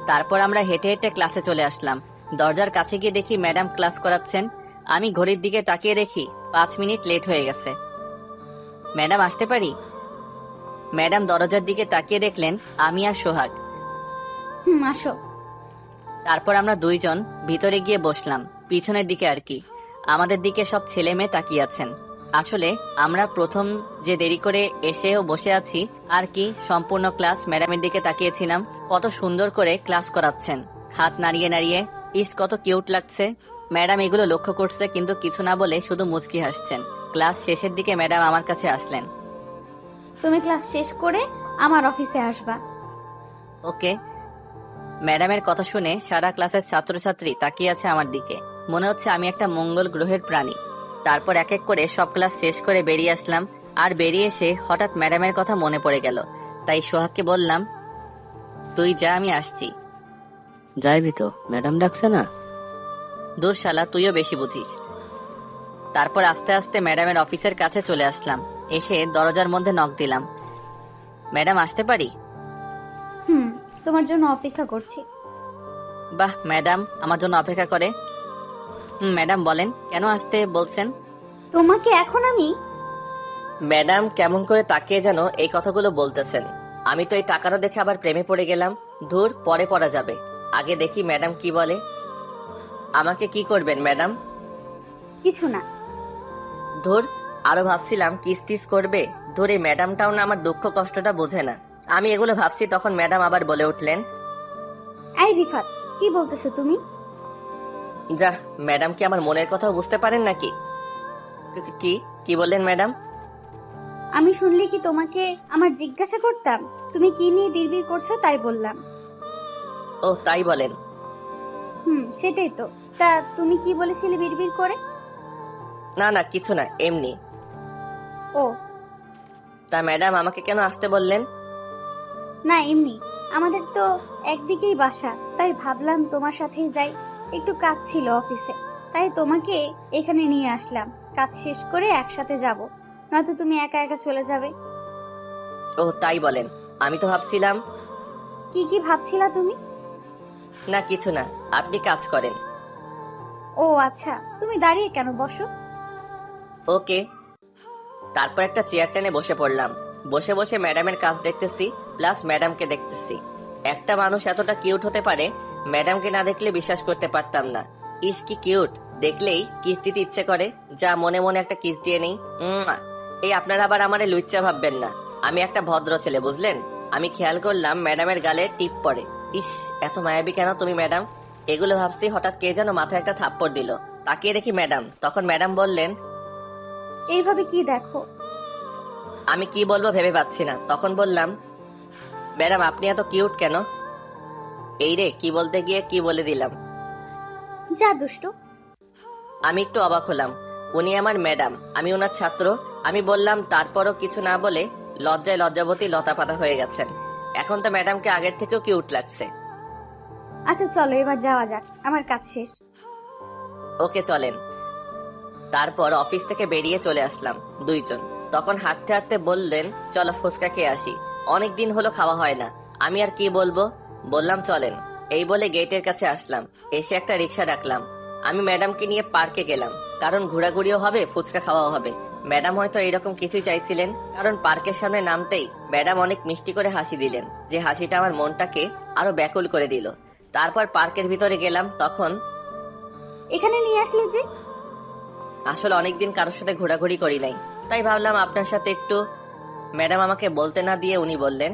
[SPEAKER 1] তারপর আমরা হেঁটে হেঁটে ক্লাসে চলে আসলাম। দরজার কাছে গিয়ে দেখি ম্যাডাম ক্লাস করাচ্ছেন। আমি ঘড়ির দিকে তাকিয়ে দেখি 5 মিনিট লেট হয়ে গেছে। ম্যাডাম আসতে পারি? ম্যাডাম দরজার দিকে তাকিয়ে দেখলেন আমি আর সোহাগ।
[SPEAKER 2] আসো।
[SPEAKER 1] তারপর আমরা দুইজন ভিতরে গিয়ে বসলাম, পিছনের দিকে আর কি। আমাদের দিকে সব ছেলে মেয়ে তাকিয়ে আছেন। আসলে আমরা প্রথম যে দেরি করে এসেও বসে আছি আর কি, সম্পূর্ণ ক্লাস ম্যাডামের দিকে তাকিয়েছিলাম। কত সুন্দর করে ক্লাস করাচ্ছেন, হাত নাড়িয়ে নাড়িয়ে। ইস, কত কিউট লাগছে। ম্যাডাম এগুলো লক্ষ্য করছে কিন্তু কিছু না বলে শুধু মুচকি হাসছেন। ক্লাস শেষের দিকে ম্যাডাম আমার কাছে আসলেন।
[SPEAKER 2] তুমি ক্লাস শেষ করে আমার অফিসে আসবা।
[SPEAKER 1] ওকে। ম্যাডামের কথা শুনে সারা ক্লাসের ছাত্রছাত্রী তাকিয়ে আছে আমার দিকে। মনে হচ্ছে আমি একটা মঙ্গল গ্রহের প্রাণী। তারপর এক এক করে সব ক্লাস শেষ করে বেরিয়ে আসলাম। আর বেরিয়ে এসে হঠাৎ ম্যাডামের কথা মনে পড়ে গেল। তাই সোহাগকে বললাম, তুই যা, আমি আসছি।
[SPEAKER 3] যাইবি তো? ম্যাডাম ডাকছে না?
[SPEAKER 1] দূর শালা, তুইও বেশি বুঝিস। তারপর আস্তে আস্তে ম্যাডামের অফিসের কাছে চলে আসলাম। এসে দরজার মধ্যে নক দিলাম। ম্যাডাম আসতে পারি?
[SPEAKER 2] তোমার জন্য অপেক্ষা করছি।
[SPEAKER 1] বাহ, ম্যাডাম আমার জন্য অপেক্ষা করে। ম্যাডাম বলেন, কেন আসতে বলছেন?
[SPEAKER 2] তোমাকে এখন আমি
[SPEAKER 1] ম্যাডাম কেমন করে তাকিয়ে যেন এই কথাগুলো বলতেছেন। আমি তো এই তাকানো দেখে আবার প্রেমে পড়ে গেলাম। ধুর, পরে পড়া যাবে, আগে দেখি ম্যাডাম কি বলে। আমাকে কি করবেন ম্যাডাম?
[SPEAKER 2] কিছু না।
[SPEAKER 1] ধুর, আরো ভাবছিলাম কিস টিস করবে। ধুর, এই ম্যাডামটাও না আমার দুঃখ কষ্টটা বোঝে না। আমি এগুলো ভাবছি, তখন ম্যাডাম আবার বলে উঠলেন,
[SPEAKER 2] এই রিফাত, কি বলতেছো তুমি?
[SPEAKER 1] যা, ম্যাডাম কি আমার মনের কথা বুঝতে পারেন নাকি? কি কি বললেন ম্যাডাম?
[SPEAKER 2] আমি শুনলে কি তোমাকে আমার জিজ্ঞাসা করতাম? তুমি কি নিয়ে বিড়বিড় করছো তাই বললাম।
[SPEAKER 1] ও তাই বলেন?
[SPEAKER 2] সেটাই তো। তা তুমি কি বলেছিলে বিড়বিড় করে?
[SPEAKER 1] না না, কিছু না, এমনি।
[SPEAKER 2] ও
[SPEAKER 1] তা ম্যাডাম আমাকে কেন আসতে বললেন?
[SPEAKER 2] না, এমনি। আমাদের তো একদিকেই বাসা, তাই ভাবলাম তোমার সাথেই যাই। একটু কাজ ছিল অফিসে, তাই তোমাকে এখানে নিয়ে আসলাম। কাজ শেষ করে একসাথে যাব, নয়তো তুমি একা একা চলে যাবে।
[SPEAKER 1] ও তাই বলেন? আমি তো ভাবছিলাম।
[SPEAKER 2] কি কি ভাবছিলা তুমি?
[SPEAKER 1] না কিছু না, আপনি কাজ করেন।
[SPEAKER 2] ও আচ্ছা, তুমি দাঁড়িয়ে কেন, বসো।
[SPEAKER 1] ওকে। তারপর একটা চেয়ার টেনে বসে পড়লাম। বসে বসে ম্যাডামের কাজ দেখতেছি, প্লাস ম্যাডামকে দেখতেছি। একটা মানুষ এতটা কিউট হতে পারে, ম্যাডামকে না দেখলে বিশ্বাস করতে পারতাম না। ইস কি কিউট, দেখলেই কিস দিতে ইচ্ছে করে। যা, মনে মনে একটা কিস দিয়ে নেই। এই আপনারা আবার আমারে লুচ্চা ভাববেন না, আমি একটা ভদ্র ছেলে, বুঝলেন? আমি খেয়াল করলাম ম্যাডামের গালে টিপ পড়ে। ইস, এত মায়াবী কেন তুমি ম্যাডাম? এগুলো ভাবছি, হঠাৎ কে যেন মাথায় একটা থাপ্পড় দিল। তাকিয়ে দেখি ম্যাডাম। তখন ম্যাডাম বললেন,
[SPEAKER 2] এইভাবে কি দেখো?
[SPEAKER 1] আমি কি বলবো ভেবে পাচ্ছি না। তখন বললাম, ম্যাডাম আপনি এত কিউট কেন? এই রে, কি বলতে গিয়ে কি বলে দিলাম।
[SPEAKER 2] যা দুষ্টু।
[SPEAKER 1] আমি একটু অবাক হলাম। উনি আমার ম্যাডাম, আমি ওনার ছাত্র। আমি বললাম, তারপরও কিছু না বলে লজ্জায় লজ্জাবতী লতাপাতা হয়ে গেছেন। এখন তো ম্যাডামকে আগের থেকেও কিউট লাগছে।
[SPEAKER 2] আচ্ছা চলো এবার যাওয়া যাক, আমার কাজ শেষ।
[SPEAKER 1] ওকে চলেন। তারপর অফিস থেকে বেরিয়ে চলে আসলাম দুইজন। তখন হাঁটতে হাঁটতে বললেন, চলো ফুচকা খেয়ে আসি, অনেকদিন হলো খাওয়া হয় না। আমি আর কি বলবো, বললাম চলেন। এই বলে গেটের কাছে আসলাম। এসে একটা রিক্সা ডাকলাম। আমি ম্যাডামকে নিয়ে পার্কে গেলাম, কারণ ঘোরাঘুরিও হবে, ফুচকা খাওয়াও হবে। ম্যাডাম হয়তো এইরকম কিছুই চাইছিলেন, কারণ পার্কের সামনে নামতেই ম্যাডাম অনেক মিষ্টি করে হাসি দিলেন, যে হাসিটা আমার মনটাকে আরো ব্যাকুল করে দিল। তারপর পার্কের ভিতরে গেলাম। তখন
[SPEAKER 2] এখানে নিয়ে আসলে যে?
[SPEAKER 1] আসলে অনেকদিন কারোর সাথে ঘোরাঘুরি করি নাই, তাই ভাবলাম আপনার সাথে একটু। ম্যাডাম আমাকে বলতে না দিয়ে উনি বললেন,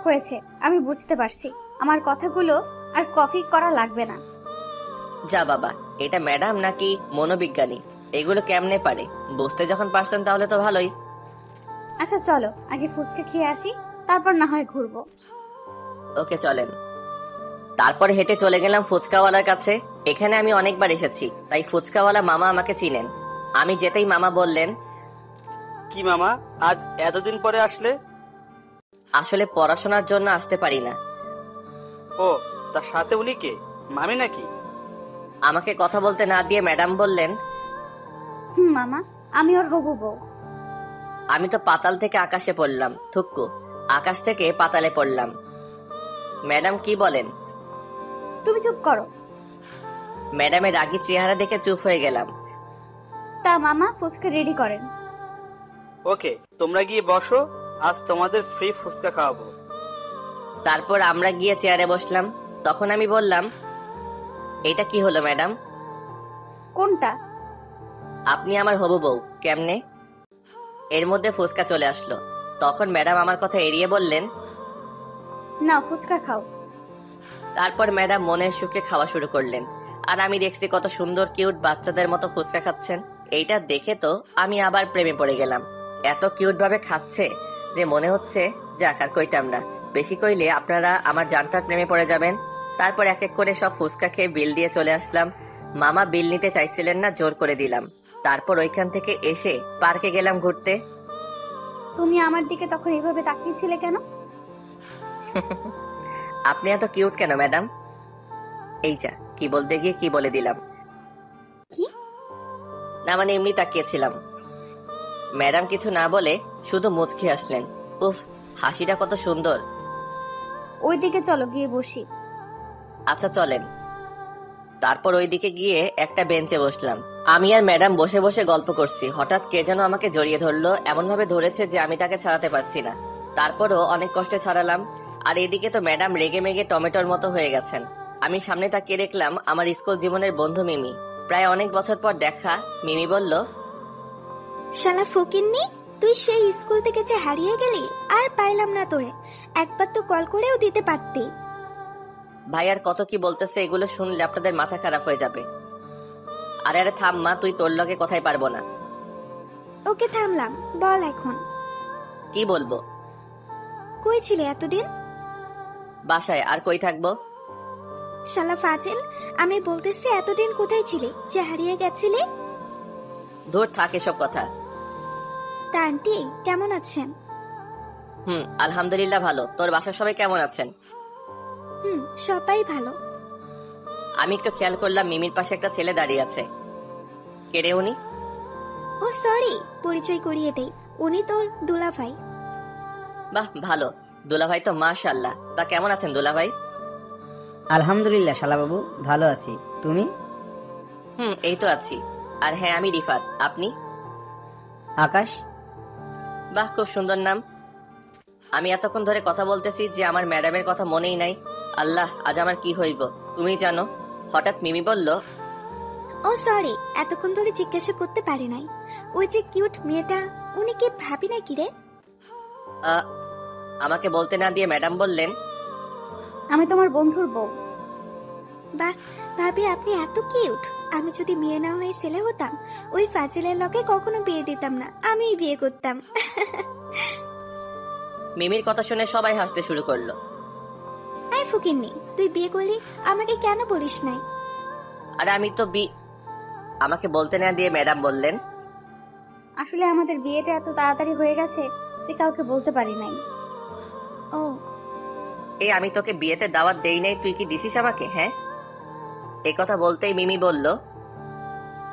[SPEAKER 2] হয়েছে, আমি বুঝতে পারছি। আমার কথাগুলো আর কপি করা লাগবে না।
[SPEAKER 1] যা বাবা, এটা ম্যাডাম নাকি মনোবিজ্ঞানী? এগুলো কেমনে পারে? বুঝতে যখন পারছেন তাহলে তো ভালোই।
[SPEAKER 2] আচ্ছা চলো আগে ফুচকা খেয়ে আসি, তারপর না হয় ঘুরবো।
[SPEAKER 1] ওকে চলেন। তারপর হেঁটে চলে গেলাম ফুচকাওয়ালার কাছে। এখানে আমি অনেকবার এসেছি, তাই ফুচকাওয়ালা মামা আমাকে চিনেন। আমি যেতেই মামা বললেন,
[SPEAKER 5] কি মামা, আজ এতদিন পরে আসলে?
[SPEAKER 1] আসলে পড়াশোনার জন্য আসতে পারি না।
[SPEAKER 5] ও, তার সাথে উনি কে? মামি নাকি?
[SPEAKER 1] আমাকে কথা বলতে না দিয়ে ম্যাডাম বললেন,
[SPEAKER 2] মামা, আমি ওর হবু বউ।
[SPEAKER 1] আমি তো পাতাল থেকে আকাশে পড়লাম, থুক্কু, আকাশ থেকে পাতালে পড়লাম। ম্যাডাম কি বলেন?
[SPEAKER 2] তুমি চুপ করো।
[SPEAKER 1] ম্যাডামের রাগী চেহারা দেখে চুপ হয়ে গেলাম।
[SPEAKER 2] তা মামা, ফুচকা রেডি করেন।
[SPEAKER 5] ওকে, তোমরা গিয়ে বসো, আজ তোমাদের ফ্রি ফুচকা খাওয়াবো।
[SPEAKER 1] তারপর আমরা গিয়ে চেয়ারে বসলাম। তখন আমি বললাম, এটা কি হলো ম্যাডাম?
[SPEAKER 2] কোনটা?
[SPEAKER 1] আপনি আমার হবু বউ কেমনে? এর মধ্যে ফুচকা চলে আসলো। তখন ম্যাডাম আমার কথা এড়িয়ে বললেন,
[SPEAKER 2] না, ফুচকা খাও।
[SPEAKER 1] তারপর ম্যাডাম মনের সুখে খাওয়া শুরু করলেন। আর আমি দেখছি কত সুন্দর কিউট বাচ্চাদের মতো ফুচকা খাচ্ছেন। এইটা দেখে তো আমি আবার প্রেমে পড়ে গেলাম। এত কিউট ভাবে খাচ্ছে যে মনে হচ্ছে যাক আর কইতাম না, বেশি কইলে আপনারা আমার জানটার প্রেমে পড়ে যাবেন। তারপর এক এক করে সব ফুচকা খেয়ে বিল দিয়ে চলে আসলাম। মামা বিল নিতে চাইছিলেন না, জোর করে দিলাম। তারপর ওইখান থেকে এসে পার্কে গেলাম ঘুরতে।
[SPEAKER 2] তুমি আমার দিকে তখন এইভাবে তাকিয়েছিলে কেন?
[SPEAKER 1] আপনি এত কিউট কেন ম্যাডাম? এই যা, কি বলতে গিয়ে কি বলে দিলাম।
[SPEAKER 2] কি?
[SPEAKER 1] না মানে এমনি তাকিয়েছিলাম। ম্যাডাম কিছু না বলে শুধু মুচকি হাসলেন। উফ, হাসিটা কত সুন্দর।
[SPEAKER 2] ওই দিকে চলো, গিয়ে বসি।
[SPEAKER 1] আচ্ছা চলেন। তারপর ওইদিকে গিয়ে একটা বেঞ্চে বসলাম। আমি আর ম্যাডাম বসে বসে গল্প করছি। হঠাৎ কে যেন আমাকে জড়িয়ে ধরলো, এমন ভাবে ধরেছে যে আমি তাকে ছাড়াতে পারছি না। তারপরও অনেক কষ্টে ছাড়ালাম। আর এদিকে তো ম্যাডাম রেগে মেগে টমেটোর মতো হয়ে গেছেন। আমি সামনে তাকিয়ে দেখলাম আমার স্কুল জীবনের বন্ধু মিমি। প্রায় অনেক বছর পর দেখা। মিমি বলল,
[SPEAKER 6] শালা ফকিন্নি, তুই সেই স্কুল থেকে যে হারিয়ে গেলি, আর পাইলাম না তোরে। একবার তো কল করেও দিতে পারতি।
[SPEAKER 1] ভাই আর কত কি বলতেছে, এগুলো শুনলে আপনাদের মাথা খারাপ হয়ে যাবে। আরে আরে থাম মা, তুই তোর লগে কথাই পারবো না।
[SPEAKER 6] ওকে থামলাম, বল এখন।
[SPEAKER 1] কি বলবো?
[SPEAKER 6] কই ছিলে এতদিন?
[SPEAKER 1] বাসায়। আর কই থাকবো?
[SPEAKER 6] শালা ফাজিল, আমি বলতেছি এতদিন কোথায় ছিলে যে হারিয়ে গেছিলে?
[SPEAKER 1] দূর থাক এসব কথা।
[SPEAKER 6] তা আন্টি কেমন আছেন?
[SPEAKER 1] আলহামদুলিল্লাহ ভালো। তোর বাসার সবাই কেমন আছেন?
[SPEAKER 6] সবাই ভালো।
[SPEAKER 1] আমি একটু খেয়াল করলাম মিমির পাশে একটা ছেলে দাঁড়িয়ে আছে। কে রে উনি?
[SPEAKER 6] ও সরি, পরিচয় করিয়ে দেই, উনি তোর দুলাভাই।
[SPEAKER 1] বাহ ভালো। দুলাভাই তো মাশাআল্লাহ। তা কেমন আছেন দুলাভাই?
[SPEAKER 7] আলহামদুলিল্লাহ শালাবাবু, ভালো আছি। তুমি?
[SPEAKER 1] এই তো আছি। আর হ্যাঁ, আমি রিফাত। আপনি?
[SPEAKER 7] আকাশ।
[SPEAKER 1] বাহ, খুব সুন্দর নাম। আমি এতক্ষণ ধরে কথা বলতেছি যে আমার ম্যাডামের কথা মনেই নাই। আল্লাহ, আজ আমার কি হইব তুমি জানো। হঠাৎ মিমি বলল,
[SPEAKER 6] ও সরি, এতক্ষণ ধরে জিজ্ঞাসা করতে পারি নাই। ওই যে কিউট মেয়েটা, উনি কি ভাবি নাকি রে?
[SPEAKER 1] আমাকে বলতে না দিয়ে ম্যাডাম বললেন,
[SPEAKER 2] আমি তোমার বন্ধুর বউ।
[SPEAKER 6] বাহ ভাবি, আপনি এত কিউট। আমি যদি মেয়ে না হয়ে ছেলে হতাম, ওই ফাজিলের লগে কখনো বিয়ে দিতাম না, আমিই বিয়ে করতাম।
[SPEAKER 1] মিমির কথা শুনে সবাই হাসতে শুরু করলো।
[SPEAKER 6] আই ফকিন্নি, তুই বিয়ে করলি, আমাকে কেন বলিস নাই?
[SPEAKER 1] আর আমি তো আমাকে বলতে না দিয়ে ম্যাডাম বললেন,
[SPEAKER 2] আসলে আমাদের বিয়েটা এত তাড়াতাড়ি হয়ে গেছে যে কাউকে বলতে পারি নাই।
[SPEAKER 6] ও,
[SPEAKER 1] এই আমি তোকে বিয়েতে দাওয়াত দেই নাই, তুই কি দিছিস আমাকে? হ্যাঁ। এই কথা বলতেই মিমি বলল,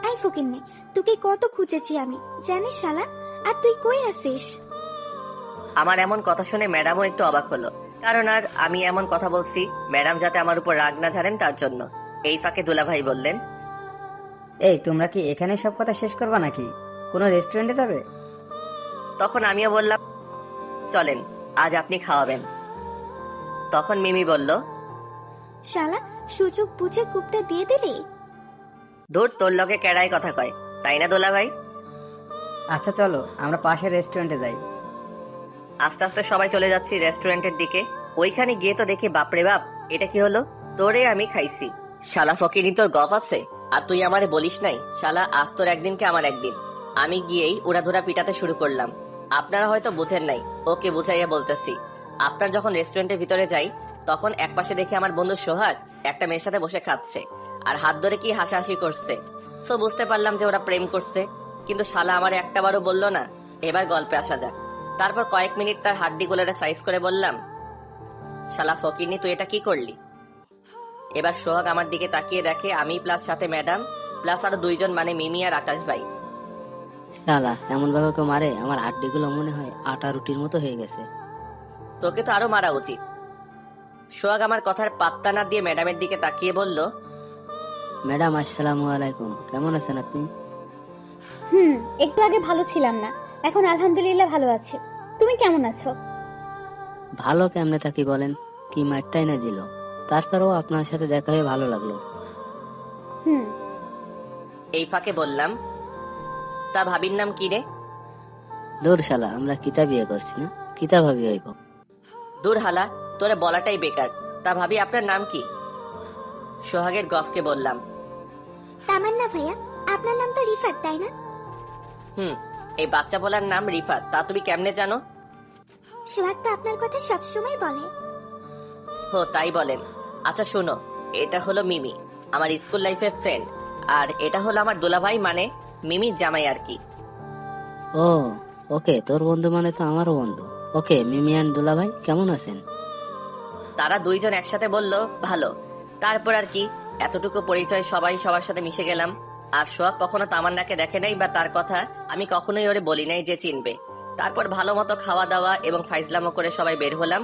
[SPEAKER 6] আই ফকিন্নি, তোকে কত খুঁজেছি আমি, জানিস শালা। আর তুই কই আছিস?
[SPEAKER 1] আমার এমন কথা শুনে ম্যাডামও একটু অবাক হলো। কারণ আর আমি এমন কথা বলছি ম্যাডাম যাতে আমার উপর রাগ না ঝাড়েন তার জন্য। এই ফাঁকে দুলাভাই বললেন,
[SPEAKER 7] এই তোমরা কি এখানে সব কথা শেষ করবা নাকি কোনো রেস্টুরেন্টে যাবে?
[SPEAKER 1] তখন আমিও বললাম, চলেন, আজ আপনি খাওয়াবেন। তখন মিমি বলল,
[SPEAKER 6] শালা, সুযোগ বুঝে কূপটা দিয়ে দিলি।
[SPEAKER 1] দূর, তোর লগে কেড়াই কথা কয়, তাই না দুলাভাই?
[SPEAKER 7] আচ্ছা চলো আমরা পাশের রেস্টুরেন্টে যাই।
[SPEAKER 1] আস্তে আস্তে সবাই চলে যাচ্ছি রেস্টুরেন্টের দিকে। ওইখানে গিয়ে তো দেখি, বাপরে বাপ, এটা কি হলো? তোরে আমি খাইছি, শালা ফকিনি, তোর গপ আছে? আর তুই আমারে বলিস নাই? শালা, আজ তোর একদিনকে আমার একদিন। আমি গিয়েই উড়াধুরা পিটাতে শুরু করলাম। আপনারা হয়তো বুঝেন নাই, ওকে বুঝাইয়া বলতেছি। আপনার যখন রেস্টুরেন্টের ভিতরে যাই, তখন একপাশে দেখি আমার বন্ধু সোহাগ একটা মেয়ের সাথে বসে খাচ্ছে আর হাত ধরে কি হাসাহাসি করছে। সো বুঝতে পারলাম যে ওরা প্রেম করছে। কিন্তু শালা আমার একটাবারও বললো না। এবার গল্পে আসা যাক। তারপর কয়েক মিনিট তার হাড্ডি গুলোরে সাইজ করে বললাম, শালা ফকিনি, তুই এটা কি করলি? এবার সোহাগ আমার দিকে তাকিয়ে দেখে আমি প্লাস সাথে ম্যাডাম প্লাস আরো দুইজন মানে মিমি আর আকাশ ভাই।
[SPEAKER 3] শালা এমন ভাবে কেউ মারে, আমার হাড্ডিগুলো মনে হয় আটা রুটির মতো হয়ে গেছে।
[SPEAKER 1] তোকে তো আরো মারা উচিত। সোহাগ আমার কথার পাত্তা না দিয়ে ম্যাডামের দিকে তাকিয়ে বলল,
[SPEAKER 3] ম্যাডাম আসসালামু আলাইকুম, কেমন আছেন আপনি?
[SPEAKER 2] একটু আগে ভালো ছিলাম না, এখন আলহামদুলিল্লাহ ভালো আছি। তুমি কেমন আছো?
[SPEAKER 3] ভালো কেমনে থাকি বলেন, কি মারটাই না দিল। তারপরেও আপনার সাথে দেখা হয়ে ভালো লাগলো।
[SPEAKER 2] হুম
[SPEAKER 1] এই ফাঁকে বললাম, তা ভাবির নাম কি রে?
[SPEAKER 3] দূর শালা, আমরা কিতা বিয়ে করছি না, কিতা ভাবি হইব।
[SPEAKER 1] দূর হালা, তোরে বলাটাই বেকার। তা ভাবি আপনার নাম কি? সোহাগের গফকে বললাম।
[SPEAKER 6] তামান্না ভাইয়া, আপনার নাম তো রিফাত, তাই না?
[SPEAKER 1] এই বাচ্চা বলার নাম রিফাত, তা তুমি কেমনে জানো?
[SPEAKER 6] সোহাগ তো আপনার কথা সবসময় বলে।
[SPEAKER 1] হো তাই বলেন। আচ্ছা শোনো, এটা হলো মিমি, আমার স্কুল লাইফের ফ্রেন্ড, আর এটা হলো আমার দুলাভাই মানে মিমির জামাই আর কি।
[SPEAKER 3] ও ওকে, তোর বন্ধু মানে তো আমারও বন্ধু। ওকে, মিমি অ্যান্ড দুলা ভাই কেমন আছেন?
[SPEAKER 1] তারা দুইজন একসাথে বলল ভালো। তারপর আর কি, এতটুকু পরিচয়, সবাই সবার সাথে মিশে গেলাম। আর সোহাগ কখনো তামান্নাকে দেখে নাই বা তার কথা আমি কখনোই ওরে বলি নাই যে চিনবে। তারপর ভালো মতো খাওয়া দাওয়া এবং ফাইজলামো করে সবাই বের হলাম।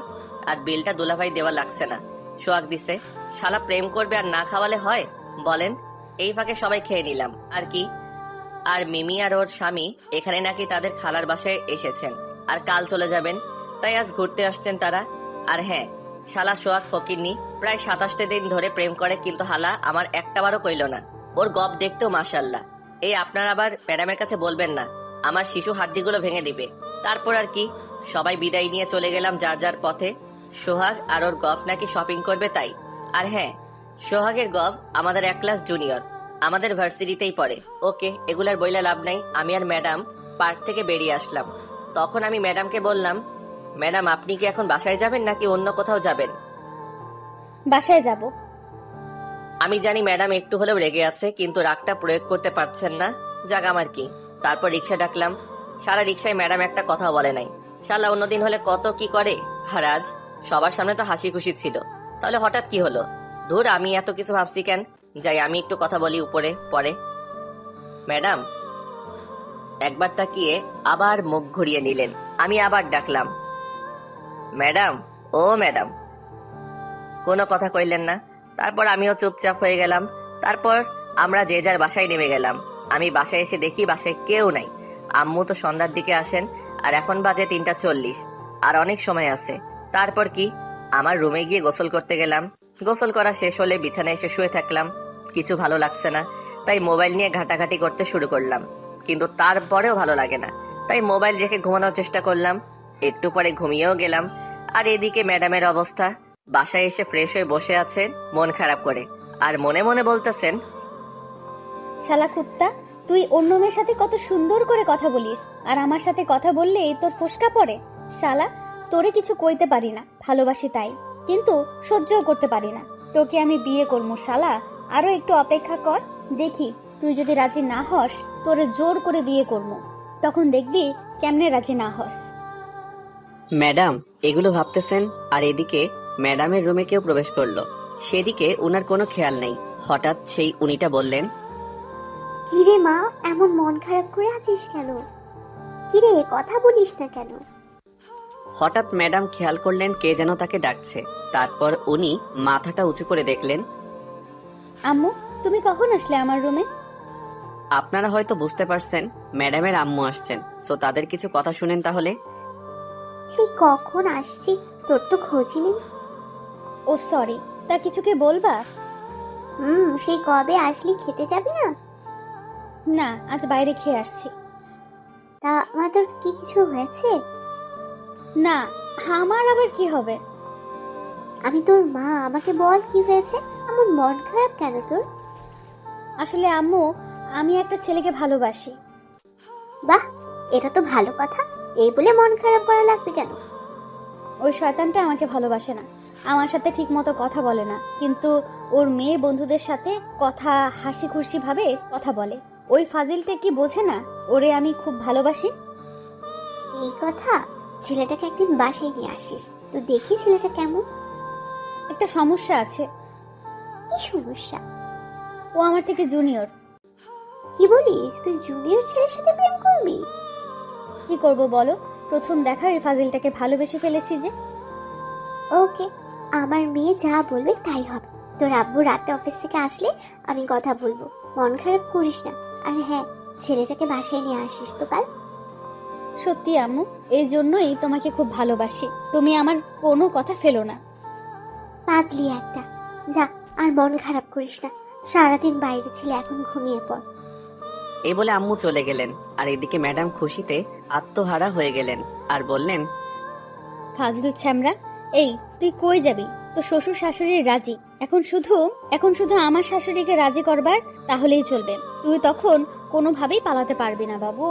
[SPEAKER 1] আর বিলটা দুলাভাই দেওয়া লাগছে না, সোহাগ দিছে। শালা প্রেম করবে আর না খাওয়ালে হয় বলেন? এই ফাঁকে সবাই খেয়ে নিলাম আর কি। আর মিমি আর ওর স্বামী এখানে নাকি তাদের খালার বাসায় এসেছেন আর কাল চলে যাবেন, তাই আজ ঘুরতে আসছেন তারা। আর হ্যাঁ, শালা সোহাগ ফকিরনি, প্রায় 27 দিন ধরে প্রেম করে, কিন্তু হালা আমার একটাবারও কইল না। ওর গপ দেখতেও মাশাল্লাহ। এই আপনারা আবার ম্যাডামের কাছে বলবেন না, আমার শিশু হাড্ডিগুলো ভেঙে দিবে। তারপর আর কি, সবাই বিদায় নিয়ে চলে গেলাম যার যার পথে। সোহাগ আর ওর গপ নাকি শপিং করবে তাই। আর হ্যাঁ, সোহাগের গপ আমাদের 1 ক্লাস জুনিয়র, আমাদের ভার্সিটিতেই পড়ে। ওকে, এগুলার বইলা লাভ নাই। আমি আর ম্যাডাম পার্ক থেকে বেরিয়ে আসলাম। তখন আমি ম্যাডামকে বললাম, ম্যাডাম আপনি কি এখন বাসায় যাবেন নাকি অন্য কোথাও যাবেন?
[SPEAKER 2] বাসায় যাব।
[SPEAKER 1] আমি জানি ম্যাডাম একটু হলেও রেগে আছে, কিন্তু রাগটা প্রয়োগ করতে পারছেন না। যাক আমার কি। তারপর রিক্সা ডাকলাম। সারা রিক্সায় ম্যাডাম একটা কথা বলে নাই। শালা অন্যদিন হলে কত কি করে, আর আজ সবার সামনে তো হাসি খুশি ছিল। তাহলে হঠাৎ কি হলো? ধুর, আমি এত কিছু ভাবছি কেন। যাই, আমি একটু কথা বলি উপরে পরে। ম্যাডাম একবার তাকিয়ে আবার মুখ ঘুরিয়ে নিলেন। আমি আবার ডাকলাম, ম্যাডাম, ও ম্যাডাম। কোনো কথা কইলেন না। তারপর আমিও চুপচাপ হয়ে গেলাম। তারপর আমরা যে যার বাসায় নেমে গেলাম। আমি বাসায় এসে দেখি বাসায় কেউ নাই। আম্মু তো সন্ধ্যার দিকে আসেন, আর এখন বাজে 3:40, আর অনেক সময় আছে। তারপর কি, আমার রুমে গিয়ে গোসল করতে গেলাম। গোসল করা শেষ হলে বিছানায় এসে শুয়ে থাকলাম। কিছু ভালো লাগছে না, তাই মোবাইল নিয়ে ঘাটাঘাটি করতে শুরু করলাম। কিন্তু তারপরেও ভালো লাগে না, তাই মোবাইল রেখে ঘুমানোর চেষ্টা করলাম। একটু পরে ঘুমিয়েও গেলাম। আর এদিকে ম্যাডামের অবস্থা, বাসায় এসে ফ্রেশ হয়ে বসে আছেন মন খারাপ করে, আর মনে মনে বলতেছেন,
[SPEAKER 2] শালা কুত্তা, তুই অন্য মেয়ের সাথে কত সুন্দর করে কথা বলিস, আর আমার সাথে কথা বললে তোর ফোসকা পড়ে। শালা, তোরে কিছু কইতে পারি না, ভালোবাসি তাই, কিন্তু সহ্যও করতে পারি না। তোকে আমি বিয়ে করবো শালা, আরো একটু অপেক্ষা কর, দেখি তুই যদি রাজি না হস তোরে জোর করে বিয়ে করবো, তখন দেখবি কেমনে রাজি না হস।
[SPEAKER 1] ম্যাডাম এগুলো ভাবতেছেন, আর এদিকে ম্যাডামের রুমে কেউ প্রবেশ করলো। সেদিকে উনার কোনো খেয়াল নেই। হঠাৎ সেই উনিটা বললেন,
[SPEAKER 4] কিরে মা, এমন মন খারাপ করে আছিস কেন? কিরে, কথা বলিস না কেন?
[SPEAKER 1] হঠাৎ ম্যাডাম খেয়াল করলেন কে যেন তাকে ডাকছে। তারপর উনি মাথাটা উঁচু করে দেখলেন।
[SPEAKER 2] আম্মু, তুমি কখন আসলে আমার রুমে?
[SPEAKER 1] আপনারা হয়তো বুঝতে পারছেন ম্যাডামের আম্মু আসছেন, সো তাদের কিছু কথা শুনেন তাহলে।
[SPEAKER 4] সেই কখন আসছি, তোর তো খোঁজই নেই।
[SPEAKER 2] ও সরি, তা কিছুকে বলবা?
[SPEAKER 4] সেই কবে আসলি, খেতে যাবি না?
[SPEAKER 2] না, আজ বাইরে খেয়ে আসছি।
[SPEAKER 4] তা মা, তোর কি কিছু হয়েছে?
[SPEAKER 2] না, আমার আবার কি হবে?
[SPEAKER 4] আমি তোর মা, আমাকে বল কি হয়েছে, আমার মন খারাপ কেন তোর?
[SPEAKER 2] আসলে আম্মু, আমি একটা ছেলেকে ভালোবাসি।
[SPEAKER 4] বাহ, এটা তো ভালো কথা। এই বলে মন খারাপ করা লাগবে কেন?
[SPEAKER 2] ওই শয়তানটা আমাকে ভালোবাসে না, আমার সাথে ঠিক মতো কথা বলে না, কিন্তু ওর মেয়ে বন্ধুদের সাথে কথা হাসি খুশি ভাবে কথা বলে। ওই ফাজিলটা কি বোঝে না ওরে আমি খুব ভালোবাসি?
[SPEAKER 4] এই কথা, ছেলেটাকে একদিন বাসায় নিয়ে আসিস, তো দেখি ছেলেটা কেমন।
[SPEAKER 2] একটা সমস্যা আছে।
[SPEAKER 4] কি সমস্যা?
[SPEAKER 2] ও আমার থেকে জুনিয়র।
[SPEAKER 4] কি বলিস, তুই জুনিয়র ছেলের সাথে প্রেম করবি?
[SPEAKER 2] কি করব বলো, প্রথম দেখা এই ফাজিলটাকে ভালোবেসে ফেলেছি যে।
[SPEAKER 4] ওকে, আমার মেয়ে যা বলবে তাই হবে। তোর আব্বু রাতে অফিস থেকে আসলে আমি কথা বলবো, মন খারাপ করিস না। আর হ্যাঁ, ছেলেটাকে বাসায় নিয়ে আসিস তো কাল।
[SPEAKER 2] সত্যি আম্মু, এই জন্যই তোমাকে খুব ভালোবাসি, তুমি আমার কোনো কথা ফেলো না।
[SPEAKER 4] পাগলি একটা, যা আর মন খারাপ করিস না। সারাদিন বাইরে ছিলে, এখন ঘুমিয়ে পড়।
[SPEAKER 1] এই বলে আম্মু চলে গেলেন, আর এদিকে ম্যাডাম খুশিতে আত্মহারা হয়ে গেলেন আর বললেন,
[SPEAKER 2] ফাজিল ছ্যামরা, এই তুই কই যাবি? তো শ্বশুর শাশুড়ি রাজি, এখন শুধু আমার শাশুড়িকে রাজি করবার, তাহলেই চলবে। তুই তখন কোনোভাবেই পালাতে পারবি না বাবু।